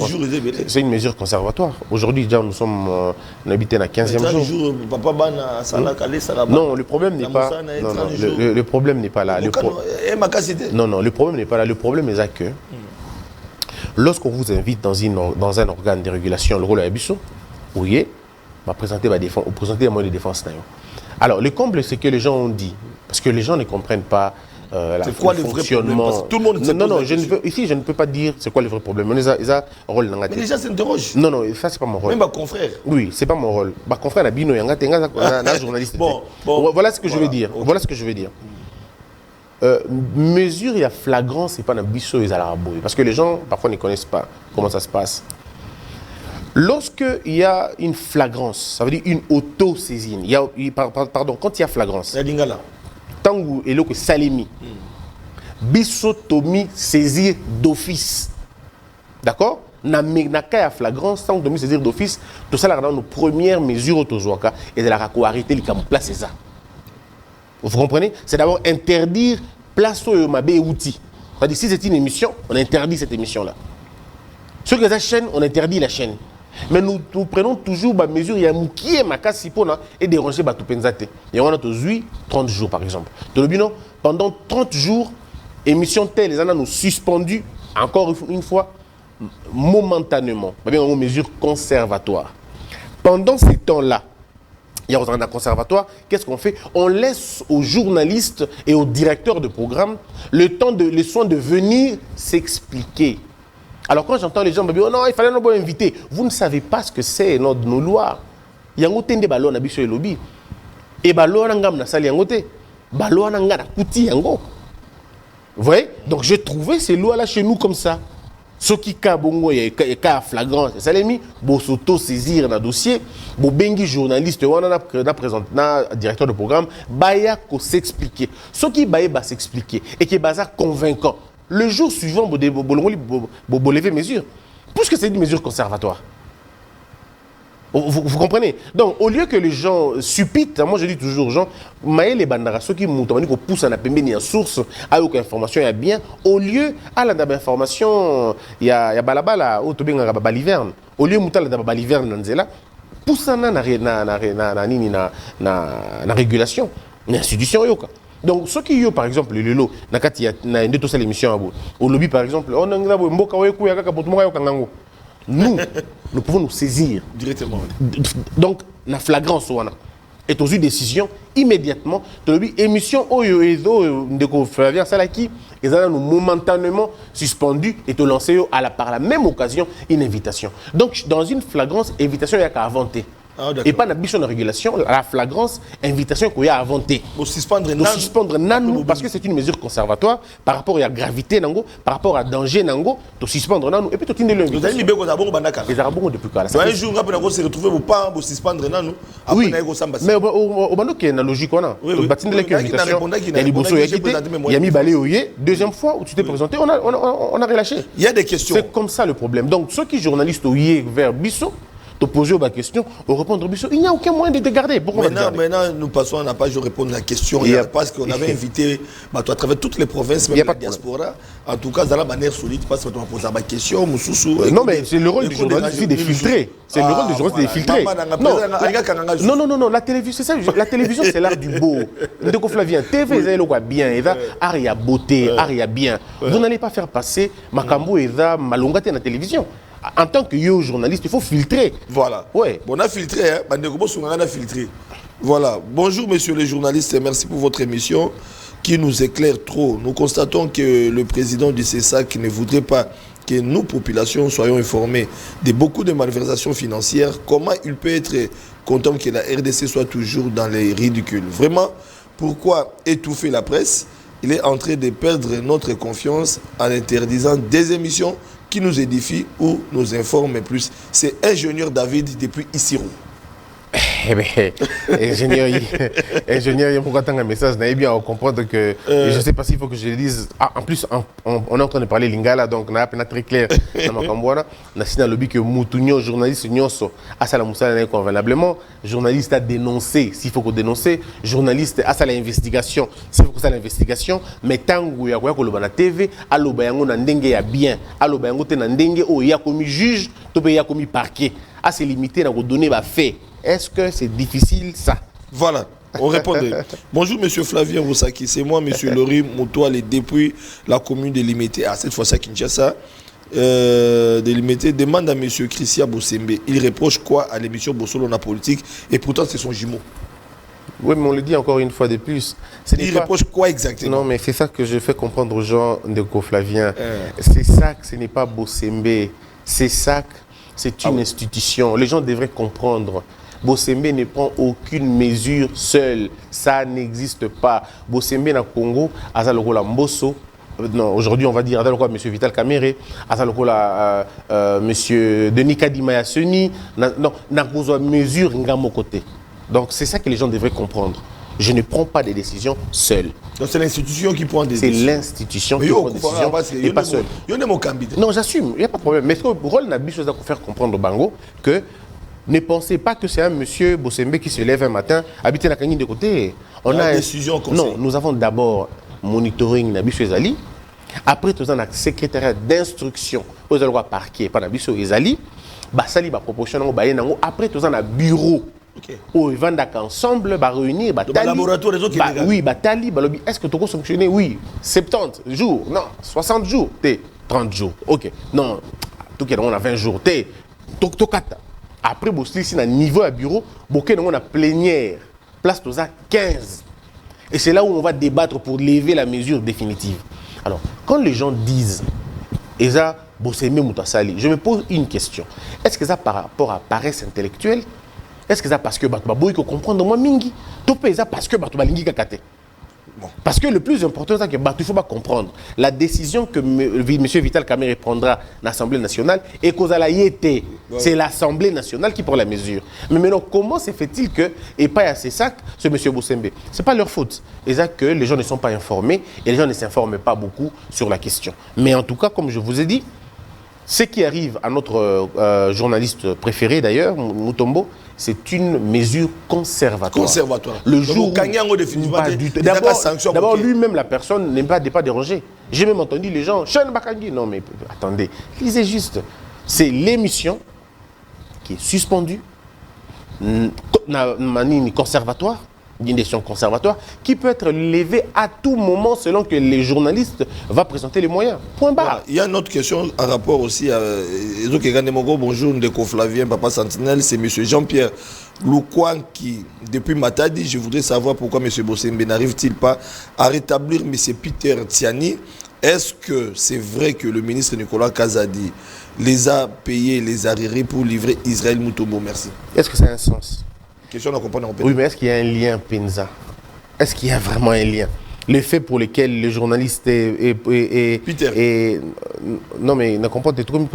C'est une mesure conservatoire. Aujourd'hui, déjà, nous sommes habités à 15e jour. Non, le problème n'est pas. Le problème n'est pas là. Non, le problème n'est pas là. Le problème est que lorsqu'on vous invite dans un organe de régulation, le rôle de Abisso, oui, va présenter les moyens de défense. Alors, le comble, c'est que les gens ont dit, parce que les gens ne comprennent pas le fonctionnement. Tout le monde non, ici, je ne peux pas dire c'est quoi le vrai problème. Mais un rôle dans la tête. Mais les gens s'interrogent. Non, ça, c'est pas mon rôle. Même ma confrère. Oui, c'est pas mon rôle. Ma confrère, la bino, un journaliste. Voilà ce que je veux dire. Voilà ce que je veux dire. Mesure, il y a flagrant, c'est pas un bisso et zaraboué. Parce que les gens, parfois, ne connaissent pas comment ça se passe. Lorsqu'il y a une flagrance, ça veut dire une auto-saisine. Pardon, quand il y a flagrance, tant que Salemi, bisotomie saisir d'office. D'accord? Na flagrance, tant que saisir d'office, tout ça, dans nos premières mesures autozoaka, et de la arrêter les place, c'est ça. Vous comprenez? C'est d'abord interdire place au mabé et outils. C'est-à-dire, si c'est une émission, on interdit cette émission-là. Sur la chaîne, on interdit la chaîne. Mais nous prenons toujours des mesures, il y a un qui est ma casse et déranger tout penzate. Et on a 30 jours par exemple. Pendant 30 jours, émission telle, les nous suspendu encore une fois momentanément. Une mesure conservatoire. Pendant ces temps-là, il y a un conservatoire, qu'est-ce qu'on fait? On laisse aux journalistes et aux directeurs de programme les soins de venir s'expliquer. Alors quand j'entends les gens me dire oh non, il fallait nous inviter, vous ne savez pas ce que c'est nos lois. Il y a un des ballons à biso et lobby. Et ballon ngam na sali yangote. Ballon ngam na kuti yango. Vous voyez? Donc j'ai trouvé ces lois là chez nous comme ça. Ce qui ka bongo et ka flagrant, ça les mis bo s'auto saisir dans dossier, bo bengi journaliste on a présenté na directeur de programme, baya ko s'expliquer. Ce qui baya ba s'expliquer et qui est bazar convaincant. Le jour suivant, vous levez mesure. Puisque c'est une mesure conservatoire. Vous comprenez? Donc, au lieu que les gens supitent, moi je dis toujours aux gens, les bandara, ceux qui poussent à la pembeni en source, à aucune information, il y a bien, au lieu, à la information, il y a balabala, au tobe nga baliverne, au lieu de la baliverne nanzela, pousse à la régulation, l'institution yoka. Donc, ceux qui ont, par exemple, le lot, il y a une de ces émissions, au lobby, par exemple, nous pouvons nous saisir directement. Donc, la flagrance, et aux décisions immédiatement, le lobby, émission, Flavien Salaki, ils ont momentanément suspendu et te lancer par la même occasion une invitation. Donc, dans une flagrance, invitation, il n'y a qu'à inventer. Et pas la mission de régulation, la flagrance, invitation qu'il y a inventé. Pour suspendre Nanou, parce que c'est une mesure conservatoire par rapport à la gravité, par rapport à danger, pour suspendre Nanou. Et puis, tu as dit les Arabes depuis quand? Un jour, on se retrouve pour suspendre Nanou. Oui, mais au Bano, il y a une logique. Il y a mis Baléoye. Deuxième fois où tu t'es présenté, on a relâché. Il y a des questions. C'est comme ça le problème. Donc, ceux qui journalistes vers Bissot, te poser ma question, au répondre il n'y a aucun moyen de te garder. Pourquoi maintenant, nous passons à la page, je réponds à la question. Parce qu'on avait invité à travers toutes les provinces, même la diaspora. En tout cas, dans la manière solide, parce qu'on va poser ma question. Non, mais c'est le rôle du journaliste de filtrer. C'est le rôle du journaliste de filtrer. Non, la télévision, c'est ça. La télévision, c'est l'art du beau. De Flavien, TV, c'est le bien. Art, il y a beauté, art, il y a bien. Vous n'allez pas faire passer Makambo et Malongate dans la télévision. En tant que journaliste, il faut filtrer. Voilà. Ouais. Bon, on a filtré, hein. On a filtré. Voilà. Bonjour, messieurs les journalistes, et merci pour votre émission qui nous éclaire trop. Nous constatons que le président du CESAC ne voudrait pas que nous, populations, soyons informées de beaucoup de malversations financières. Comment il peut être content que la RDC soit toujours dans les ridicules? Vraiment, pourquoi étouffer la presse? Il est en train de perdre notre confiance en interdisant des émissions qui nous édifie ou nous informe plus. C'est ingénieur David depuis Issirou. ingénieur, pourquoi tant un message, n'a bien comprendre que je ne sais pas s'il faut que je le dise. Ah, en plus, on est en train de parler lingala, donc on a peine très clair. On a signé lobby que Moutounio, journaliste Nyoso, à ça la moussala convenablement, journaliste a dénoncé, s'il faut qu'on dénonce, journaliste à ça l'investigation, s'il faut que ça l'investigation, mais tant que ya ko la TV, alo bayango na ndenge ya bien, alo bayango te na ndenge o ya commis juge, to pe ya commis parquet. À se limiter à donner ma fait. Est-ce que c'est difficile ça? Voilà, on répondait. Bonjour Monsieur Flavien Roussaki, c'est moi Monsieur Lori Moutouale depuis la commune de Limité. Ah, cette fois-ci à Kinshasa, de Limité, demande à Monsieur Christian Bossembe. Il reproche quoi à l'émission Bossolo na politique et pourtant c'est son jumeau. Oui, mais on le dit encore une fois de plus. Il reproche quoi exactement? Non, mais c'est ça que je fais comprendre aux gens de Flavien. C'est ça que ce n'est pas Bossembe. C'est ça que c'est une institution. Les gens devraient comprendre. Bossembe ne prend aucune mesure seul. Ça n'existe pas. Bossembe na Congo, Azalokola Mbosso. Non, aujourd'hui on va dire Azalokola M. Vital Kamere, Azalokola M. Denis Kadima Seni. Non, n'a pas mesure ngamo côté. Donc c'est ça que les gens devraient comprendre. Je ne prends pas des décisions seul. Donc c'est l'institution qui prend des décisions. C'est l'institution qui prend des décisions et pas seul. Non, j'assume, il n'y a pas de problème. Mais ce que le rôle n'a pas chose à faire comprendre au Bango que ne pensez pas que c'est un monsieur Bossembe qui se lève un matin, habité la Kanye de côté. On a une décision. Non, nous avons d'abord monitoring Nabiso Ezali. Après, nous avons un secrétariat d'instruction aux lois parquet par Nabiso Ezali. Basali ba proportion après nous avons un bureau. Où ils vendent ensemble, réunir, oui, est-ce que tu peux fonctionner? Oui, 70 jours, non, 60 jours, 30 jours, ok, non, tout cas, on a 20 jours, après, si on a niveau à bureau, on a plénière, place tous à 15. Et c'est là où on va débattre pour lever la mesure définitive. Alors, quand les gens disent, Eza Bossembe Moutasali, je me pose une question. Est-ce que ça par rapport à paresse intellectuelle? Est-ce que c'est parce que Batoubaboui peut comprendre moi mingi? Tout ça parce que Batoubalingi kakate. Parce que le plus important, c'est que il faut pas comprendre. La décision que M. Vital Kamere prendra à l'Assemblée nationale et qu'aux été, c'est l'Assemblée nationale qui prend la mesure. Mais maintenant, comment se fait-il que, et pas à ces sacs, ce M. Bossembe? Ce n'est pas leur faute. C'est que les gens ne sont pas informés et les gens ne s'informent pas beaucoup sur la question. Mais en tout cas, comme je vous ai dit, ce qui arrive à notre journaliste préféré d'ailleurs, Mutombo, c'est une mesure conservatoire. Le jour d'abord lui-même, la personne n'est pas dérangée. J'ai même entendu les gens, non mais attendez, lisez juste. C'est l'émission qui est suspendue, conservatoire, une décision conservatoire, qui peut être levée à tout moment selon que les journalistes vont présenter les moyens. Point barre. Voilà. Il y a une autre question en rapport aussi à... Bonjour, Ndeko Flavien, Papa Sentinelle, c'est M. Jean-Pierre Loukouan qui, depuis Matadi, je voudrais savoir pourquoi M. Bossembe n'arrive-t-il pas à rétablir M. Peter Tiani. Est-ce que c'est vrai que le ministre Nicolas Kazadi les a payés, les arriérés pour livrer Israël Mutombo? Merci. Est-ce que ça a un sens? Question à comprendre. Oui, mais est-ce qu'il y a un lien, Penza? Est-ce qu'il y a vraiment un lien? Les faits pour lesquels les journalistes Peter. Non, mais ne comprend pas tout comme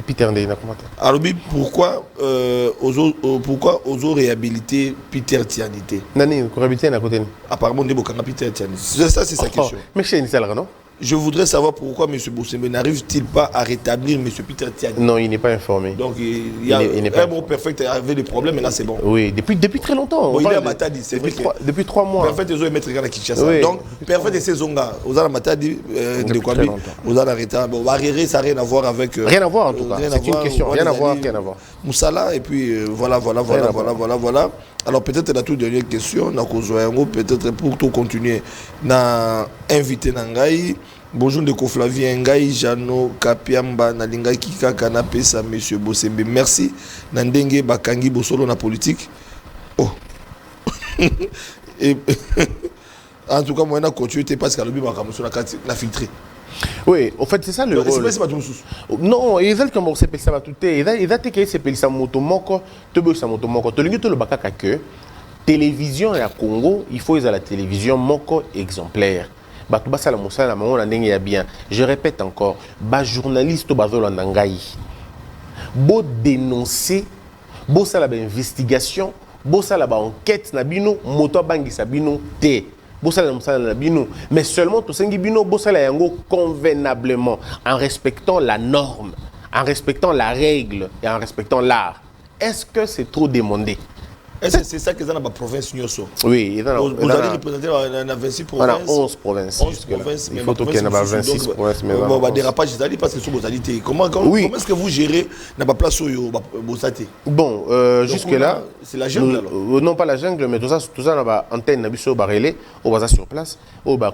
Peter. Alors, pourquoi oser réhabiliter Peter Tianité? Nani, réhabiliter à côté. Apparemment, Peter Tianité. Ça, c'est sa question. Mais chez Nisal, non? Je voudrais savoir pourquoi M. Bossembe n'arrive-t-il pas à rétablir M. Peter Tiani. Non, il n'est pas informé. Donc il y a un mot perfect avec des problèmes, mais là c'est bon. Oui, depuis très longtemps. Bon, il est à Matadi, c'est vrai. Depuis 3 mois. Perfect, ils ont mettre à Kinshasa. Oui, donc, perfect, c'est Zonga. Vous allez à Matadi, de Kwambi. Vous allez arrêter. Bon, Arrêter, ça n'a rien à voir avec. Rien à voir en tout cas. C'est une question. Rien à voir. Moussala, et puis voilà. Alors peut-être la toute dernière question, peut-être pour tout continuer, na invité Nangaï. Bonjour de Flavien Ngai, Jano, Kapiamba, Nalinga Kika, Kanapesa, Monsieur Bossembe. Merci. Nandenge, Bakangi, Bosolo, na politique. Oh. Et, en tout cas, moi, je continue parce que le a filtré. Oui, en fait, c'est ça le rôle. Non, ils ont comme on s'appelle ça tout. Ils ont été s'appelle ça motomoko, tout ça motomoko. Tout le monde le bakaka que télévision à Congo, il faut la télévision moko exemplaire. Je répète encore, les journalistes dénoncer, bossa la investigation, bossa la enquête na bino, moto bangi sa bino te. Bossa la bino, mais seulement to sengi bino bossa la yango convenablement en respectant la norme, en respectant la règle et en respectant l'art. Est-ce que c'est trop demandé? Est-ce que c'est ça que dans la province Nyoso? Oui, vous allez représenter dans 26 provinces. On a 11 provinces. 11 provinces. Il faut qu'il y ait 26 provinces. Bon, dérapage, c'est parce que c'est vos alités. Comment est-ce que vous gérez la place où vous êtes? Bon, jusque-là. C'est la jungle alors? Non, pas la jungle, mais tout ça, on a une antenne, on va sur place,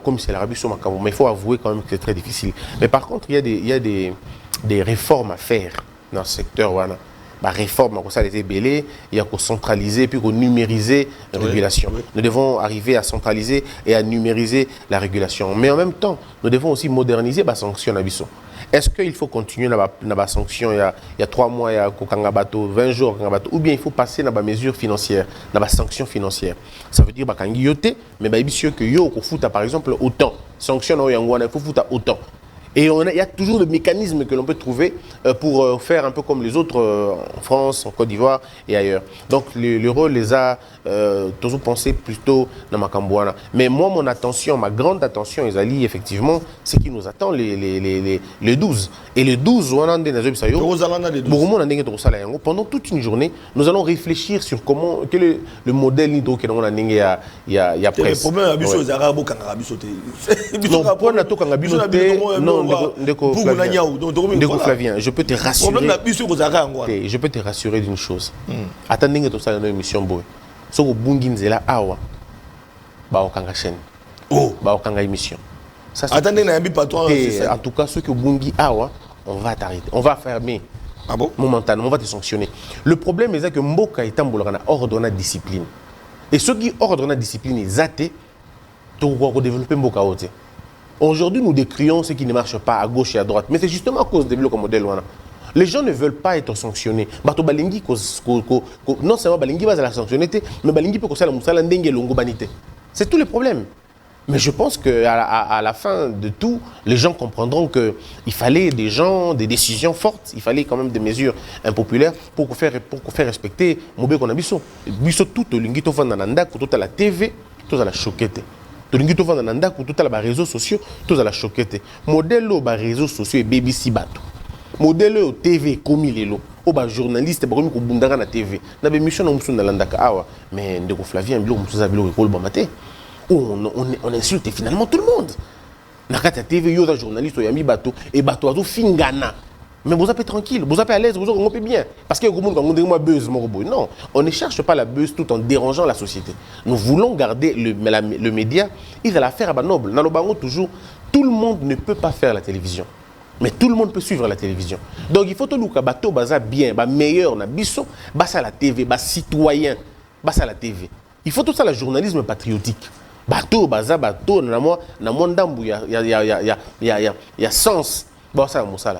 comme c'est l'Arabie Saoudite, mais il faut avouer quand même que c'est très difficile. Mais par contre, il y a des réformes à faire dans ce secteur. Voilà. La réforme, ça a été belé, il y a qu'à centraliser puis qu'à numériser la régulation. Oui. Nous devons arriver à centraliser et à numériser la régulation. Mais en même temps, nous devons aussi moderniser la sanction d'Abisso. Est-ce qu'il faut continuer dans la sanction il y a 3 mois, il y a 20 jours, ou bien il faut passer dans la mesure financière, dans la sanction financière? Ça veut dire qu'il y a mais par exemple autant. Sanction, il faut foutre autant. Et il y a toujours des mécanismes que l'on peut trouver pour faire un peu comme les autres en France, en Côte d'Ivoire et ailleurs. Donc le rôle les a toujours pensé plutôt dans ma Cambouana. Mais moi, mon attention, ma grande attention, Isali, effectivement, c'est qui nous attend les 12. Et les 12, pendant toute une journée, nous allons réfléchir sur comment, quel est le modèle il y a presque. Le problème, Flavien, je peux te rassurer d'une chose. Attendez que tout ça dans une émission boy. So bunginzela awa ba okanga chaîne. Oh, ba okanga émission. Ça attendez na yambi patron en tout cas ceux que bungi awa, on va t'arrêter. On va fermer. Ah bon? Momentanément, on va te sanctionner. Le problème est que Mboka est en ordre de discipline. Et ceux qui ordonnent la discipline, ils athées, tout va développer Mboka. Aujourd'hui, nous décrions ce qui ne marche pas à gauche et à droite. Mais c'est justement à cause des blocs modèles. Les gens ne veulent pas être sanctionnés. Non seulement Balingi va la sanctionner, mais Balingi peut c'est tout le problème. Mais je pense qu'à la fin de tout, les gens comprendront qu'il fallait des gens, des décisions fortes, il fallait quand même des mesures impopulaires pour faire respecter Mobé Konabiso. Biso tout le lingi to fanda nanda ko tout à la TV, tout à la choquette. Tout le lingi to fanda nanda ko tout à la réseaux sociaux, tout à la choquette. Modèle au réseaux sociaux et BBC bateau. Modèle au TV comme il est là. Au journaliste ba ko bundanga na TV. Na be mission na musu na landaka awa, mais ndeko Flavien bilo musu za bilo ko le bamate. On insulte finalement tout le monde. Nakata TV, yo journaliste, yami bateau et bateau azo fingana. Mais vous êtes tranquille, vous êtes à l'aise, vous êtes bien. Parce que non, on ne cherche pas la buzz tout en dérangeant la société. Nous voulons garder le média. Il a l'affaire à noble. Dans le bango toujours, tout le monde ne peut pas faire la télévision. Mais tout le monde peut suivre la télévision. Donc il faut que le bateau baza bien, meilleur, na biso, basa la TV, bas citoyen, basa la TV. Il faut tout ça le journalisme patriotique. Bateau, baza, bateau, na mondambu, il y a sens.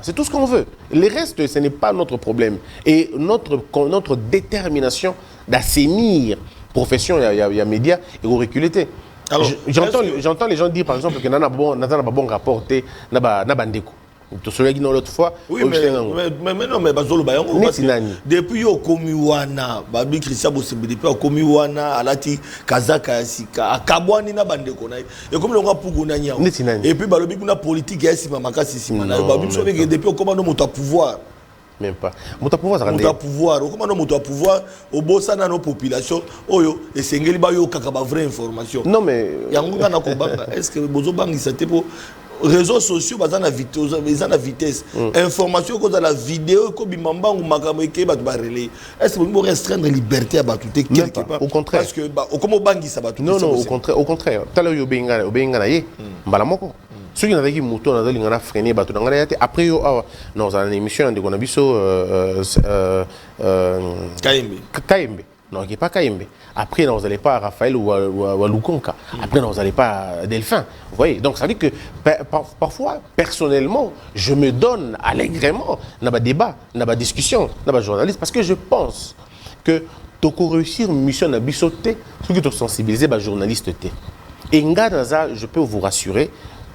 C'est tout ce qu'on veut. Le reste, ce n'est pas notre problème. Et notre détermination d'assainir la profession, il y a médias, et vous reculez. J'entends les gens dire, par exemple, que nous avons un bon rapport, nous avons bandeko. L'autre fois, oui, mais non, mais depuis au Komiwana, Babi Christian Bosembe, depuis au Komiwana, Alati, Kazaka, Sika, Akabwani na bandeko na. Et comme le roi Puguna nya. Et puis Balobi kuna politique est Makasi Simana. Babi so depuis au commando moto pouvoir. Même pas. Moto pouvoir ça rend. Moto pouvoir, au commando moto pouvoir, au bossa na nos populations, oyo et sengeli ba yo kakaba vraie information. Non mais yango na ko banga, est-ce que bozo bangi ça pour réseaux sociaux ils ont la vitesse information que dans la vidéo comme bimamba ou makameke ba relais est-ce que vous restreindre la liberté à batuté quelque part au contraire parce que comme bangi ça batuté non au contraire tala yo benga na ye mbala moko ceux qui n'avaient qui moto na dali ngana freiner batu ngana yate après yo non dans l'émission de Konabiso Kaimbe non, il n'y a pas Kaimbe. Après, vous n'allez pas à Raphaël ou à Lukonka. Après, vous n'allez pas à Delphin. Vous voyez? Donc, ça veut dire que parfois, personnellement, je me donne allègrement dans le débat, dans la discussion, dans le journaliste, parce que je pense que tu as réussir une mission à bisoter, ce qui te sensibiliser les journalistes. Et je peux vous rassurer,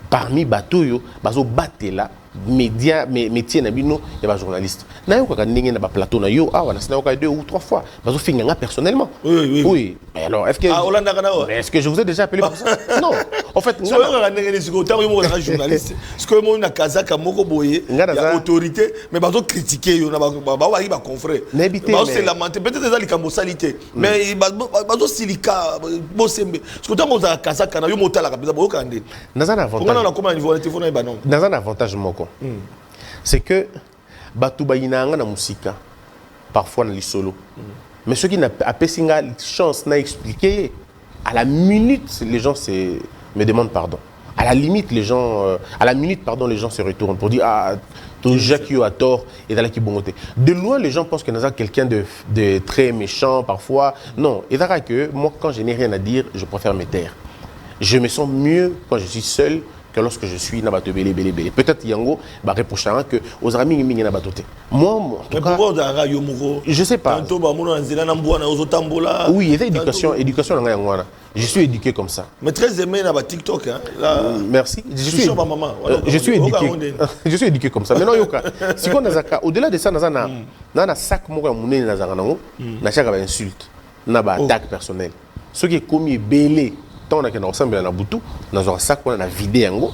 parmi Batoyo, Bazo Batela, média métier na bino ya ba journaliste na yo ka ndenge na ba plateau na yo ah wana sina ka 2 ou 3 fois bazo finga personnellement oui mais alors est-ce que est-ce que je vous ai déjà appelé pour ça non en fait nga ka ndenge ni siko tawo mo ka journaliste ce que mo na kazaka moko boye ya autorité mais bazo critiquer yo na ba wa ba confrère bazo se lamenter peut-être des likambo salité mais bazo silika bo sembe ce que tango za kazaka na yo motala ka biza bo ka ndé nazana avantage on a comment niveau téléphone ba non nazana avantage moko c'est que batu bayinanga na musika parfois na lisolo mais ceux qui n'a pas singa chance n'a expliqué à la minute les gens me demandent pardon à la limite les gens à la minute pardon les gens se retournent pour dire ah tout Jacques a tort et dans la qui bongoté de loin les gens pensent que Naza quelqu'un de très méchant parfois non et là que moi quand je n'ai rien à dire je préfère me taire je me sens mieux quand je suis seul que lorsque je suis nabato belé. Peut-être Yango va reprocher que aux amis mingi nabatoté. Moi, mais pourquoi je sais pas. Oui, il y a éducation dans Yangwana. Je suis éduqué comme ça. Mais très aimé dans TikTok hein. Merci. Je suis éduqué. Je suis éduqué comme ça. Maintenant yoka. Si on a au-delà de ça na sac moko ya munene na zanga nango, na chaka ba insulte, na ba attaque personnelle. Ce qui est commis belé on a qu'un ensemble na butu na un sac on a vidé yango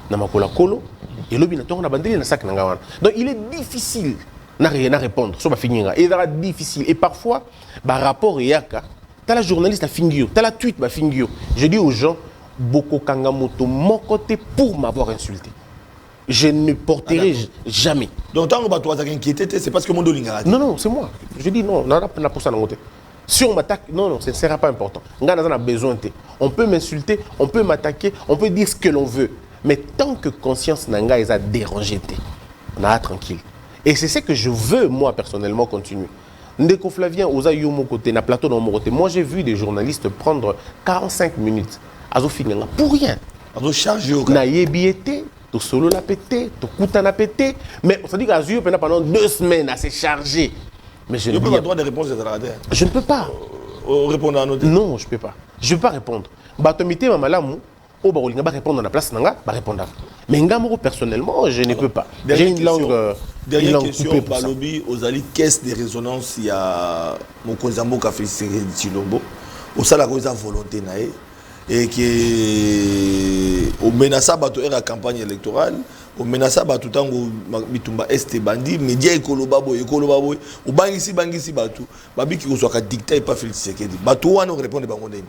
na makola kolo et lobi na on a bandé na sac na ngawana donc il est difficile na rien à répondre so ba finira et ça difficile et parfois par rapport yaka t'as la journaliste à fingio t'as la tweet ba fingio je dis aux gens boko kanga moto mon côté pour m'avoir insulté je ne porterai jamais donc tant que ba toi inquiété c'est parce que mon dolinga non c'est moi je dis non na pour ça na côté. Si on m'attaque, non, ce ne sera pas important. On a besoin de. On peut m'insulter, on peut m'attaquer, on peut dire ce que l'on veut. Mais tant que conscience n'anga est à déranger, on a tranquille. Et c'est ce que je veux, moi, personnellement, continuer. Ndeko Flavien, Oza Yomo côté, na plateau dans mon côté. Moi, j'ai vu des journalistes prendre 45 minutes à Zofinanga pour rien. À charger. Na yebiete, to solo la pété, to kuta na pété. Mais on s'est dit qu'Azur, pendant 2 semaines, à se charger. Mais je n'ai pas le droit de répondre à la je ne peux pas. Répondre à nos non, je ne peux pas. Je ne peux pas répondre. Batomité mamalamu, au barolinga ba répondre à la place nanga, ba répondre. Mais ngamoro personnellement, je ne peux pas. J'ai une langue. Dernière question, Balobi, aux alliés caisse de résonance, il y a mon Kozambo qui a fait Chilombo, au salaire de volonté nae et qui au menaça bateau la campagne électorale. Au menaça ba tout ngo bitumba este bandi média ekoloba boy o bangisi batu babi ki ko soka dictat et pas féliciter batu wana répondre bango ndeni.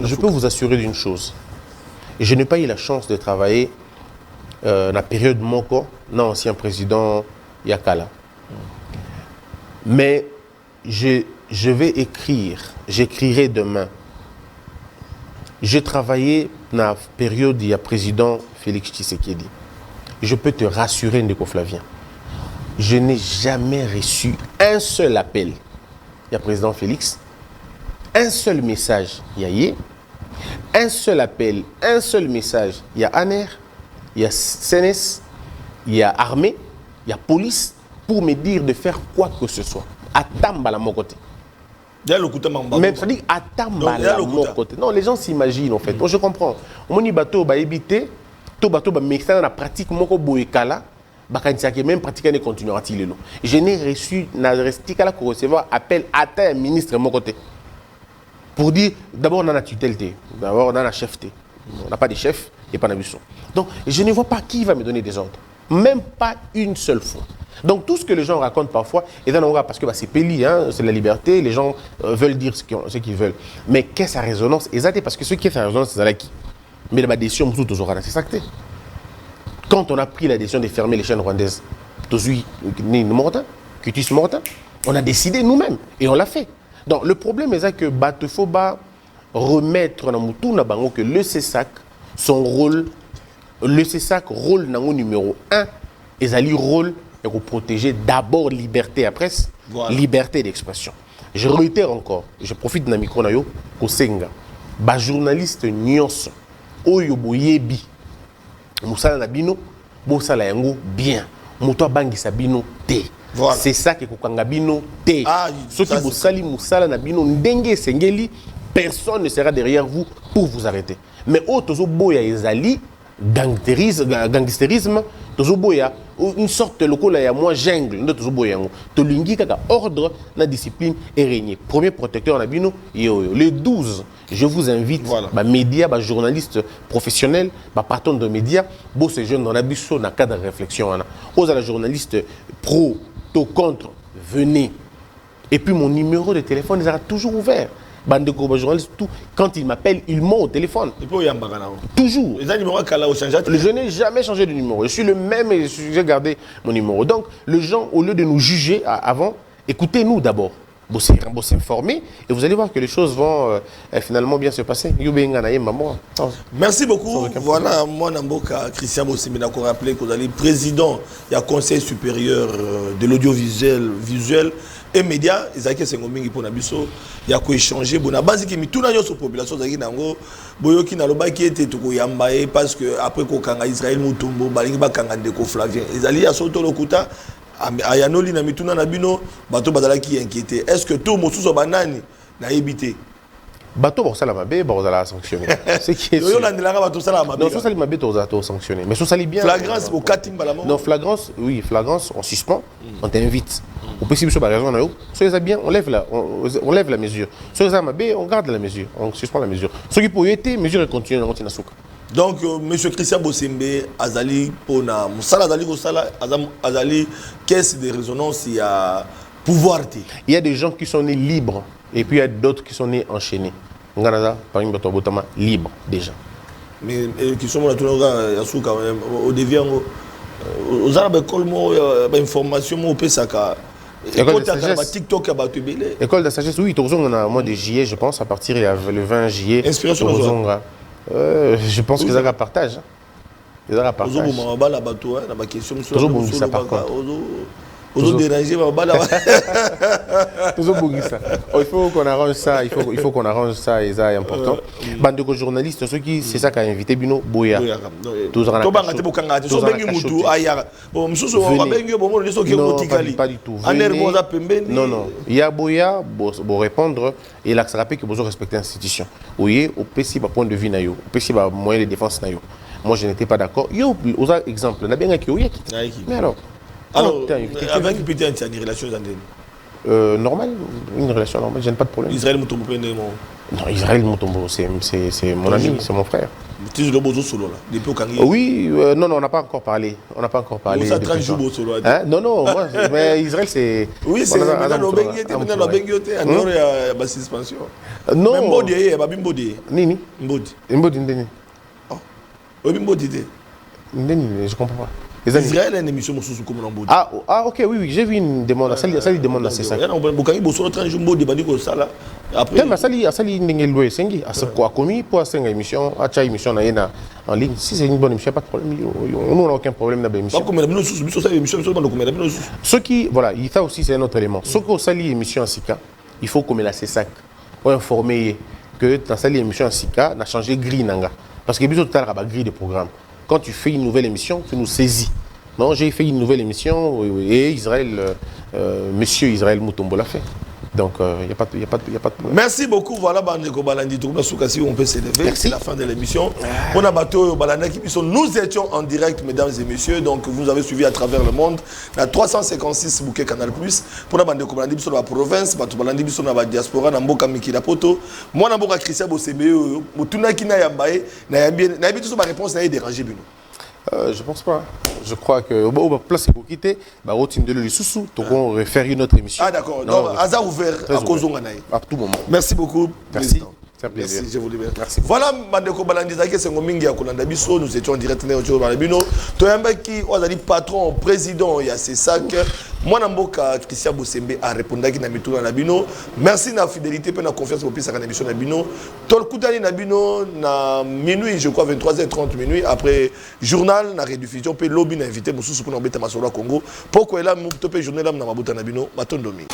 Je peux vous assurer d'une chose. Je n'ai pas eu la chance de travailler la période Moko, non ancien président Yakala. Mais je vais écrire, j'écrirai demain. J'ai travaillé dans la période il y a président Félix Tshisekedi. Je peux te rassurer, Ndeko Flavien. Je n'ai jamais reçu un seul appel. Il y a président Félix. Un seul message, il y a Yé. Un seul appel, un seul message, il y a ANER, il y a CNS, il y a armée, il y a police pour me dire de faire quoi que ce soit. À Tambala, mon côté. Mais ça dit à Tambala, mon côté. Non, les gens s'imaginent en fait. Je comprends. On dit bateau va éviter. Tout bateau mais ça dans la pratique moko boekala bakantisaki même pratiquer ne continuera t-il là. Je n'ai reçu na restikala ko recevoir appel à un ministre mon côté pour dire d'abord on a la tutelle, d'abord on a la chef. On n'a pas de chef et pas d'ambition. Donc je ne vois pas qui va me donner des ordres. Même pas une seule fois. Donc tout ce que les gens racontent parfois est dans parce que c'est peli, hein, c'est la liberté, les gens veulent dire ce qu'ils veulent. Mais qu'est-ce sa résonance exacte parce que ce qui est sa résonance c'est qui. Mais la décision, c'est ça. Quand on a pris la décision de fermer les chaînes rwandaises, on a décidé nous-mêmes et on l'a fait. Donc le problème est que Batefoba remettre dans Moutouna Bango que le CESAC, son rôle, le CESAC, rôle numéro 1, et ali rôle est de protéger d'abord liberté à presse, voilà. Liberté d'expression. Je réitère encore, je profite de la micro nayo, Kosenga, ba journaliste nyonso. Oyo boyebi musala na bino bosala yango bien moto bangisa bino te voilà. C'est ça que kokanga bino te ceux qui bosali musala na bino ndenge sengeli personne ne sera derrière vous pour vous arrêter mais otozo boya ezali gangsterisme, tozoboya une sorte de local ya moi jungle, ndo tozoboya ngo. Tolingi kaka ordre, la discipline et régner. Premier protecteur na bino yo. Le 12, je vous invite ba médias, ba journalistes professionnels, ba patron de médias, bo ces jeunes dans la biso na cadre de réflexion ana. Aux la journaliste pro, to contre, venez. Et puis mon numéro de téléphone il sera toujours ouvert. Bande de journalistes, tout. Quand ils m'appellent, ils m'ont au téléphone. Toujours. Je n'ai jamais changé de numéro. Je suis le même et j'ai gardé mon numéro. Donc, les gens, au lieu de nous juger avant, écoutez-nous d'abord. Vous s'informer et vous allez voir que les choses vont finalement bien se passer. Merci beaucoup. Voilà, moi, Namboka, Christian Bossimina, qu'on rappelait que vous allez président du Conseil supérieur de l'audiovisuel et médias. Ils ont été en pour Nabiso. Il y a quoi échanger. Bon, la base qui est tout dans la population, c'est que Boyoki n'a pas qui était tout yambaye parce que après qu'on a Israël Moutombo, Balinga Kanga Deko Flavien. Ils allaient à Soto Lokuta. Ayanoli na mituna na bino bato bazala qui inquiété. Est-ce que tout mosuso banani na évité bato ba sala mabe ba bazala sanctionner. C'est qui est yo landela bato sala mabe. Non, so sali mabe to sanctionner. Mais so sali bien. Flagrance au katimba la mort. Non, flagrance, oui, flagrance on suspend, on t'invite. Au possible sur la raison na yo. Soyez bien, on lève la mesure. Soyez mabe, on garde la mesure, on suspend la mesure. Ce qui peut être mesure continue na continue souka. Donc, M. Christian Bossembe, Azali, Pona, Moussala, Azali, caisse de résonance, il y a pouvoir. Il y a des gens qui sont nés libres et puis il y a d'autres qui sont nés enchaînés. Nganaza, par exemple, Botama, libre déjà. Mais qui sont là, au déviant, aux arabes, information, au Pesaka. École de sagesse. TikTok a battu belé. École de sagesse, oui, on a un mois de juillet, je pense, à partir du 20 juillet. Inspiration, je pense qu'ils ont un partage. Ils ont un partage. Il faut qu'on arrange ça, il faut qu'on arrange ça, et ça est important. Bande de journalistes, ceux qui, c'est ça qu'a invité Bino Boya. Tous en pas du tout. Non, non. Il y a Boya, pour répondre, et là, ça rappelle que vous respectez l'institution. Oui, au PC, point de vue, au PC, moyen de défense. Moi, je n'étais pas d'accord. Il y a un exemple. Mais alors, avec Peter, il y a une relation normale, une relation normale, je n'ai pas de problème. Israël Moutombo, non, Israël Moutombo, c'est mon ami, c'est mon frère. Oui, non, on n'a pas encore parlé. On n'a pas encore parlé. Non, non, moi, mais Israël, c'est. Oui, c'est suspension. Non. Mbodi. Nini. Mbodi. Mbodi. Mbodi. Je comprends pas. Israël a une émission comme Mbodi. Ah, ok, oui, j'ai vu une demande. Ça lui demande, c'est ça. Après, mais ça lui n'est loué, c'est qui a ce quoi commis pour une émission, à chaque émission en ligne. Si c'est une bonne émission, pas de problème. Nous n'a aucun problème dans l'émission. Ce qui, voilà, il ça aussi c'est un autre élément. Ce qu'on s'allie émission en Sika, il faut qu'on ait la CESAC pour informer que dans cette émission en Sika, on a changé grille nanga. Parce que bisous tout à l'heure grille de programme. Quand tu fais une nouvelle émission, tu nous saisis. Non, j'ai fait une nouvelle émission et Israël, monsieur Israël Moutombo l'a fait. Donc, il n'y a pas de problème. Merci beaucoup. Voilà, Bandeko Balandi, on peut s'élever. C'est la fin de l'émission. On a bateau Balanda nous étions en direct, mesdames et messieurs. Donc, vous avez suivi à travers le monde. La 356 bouquet Canal+. Pour la Bandeko Balandi, sur la province, Bato Balandi, sur la diaspora, Namboka Miki Lapoto. Moi, Namboka Christian Bossembe, Mutuna Kina Yambaye, Nayabi, tout ma réponse n'a dérangé, Bino. Je pense pas. Je crois que au place pour quitter, bah routine de le sous donc on refaire une autre émission. Ah d'accord. Donc hasard ouvert à cause à tout moment. Merci beaucoup. Merci. C'est un plaisir. Merci, je vous libère. Merci. Voilà, Bandeko Balandizaki, c'est Ngomingi à Kolanda Bisso. Nous étions en direct dans Balabino. Toyamba qui est patron, président, il y a ces sacs. Moi, Namboka, Christian Bossembe a répondu à Namito Nabino. Merci de la fidélité et de la confiance pour la émission Nabino. Tolkoutani Nabino, na minuit, je crois, 23h30 minuit. Après, journal, na rediffusion, puis lobby, na invité, Moussou pour nous embêter à Masoro Congo. Pourquoi là, mon topé journal, na Mabuta Nabino, Matondomi.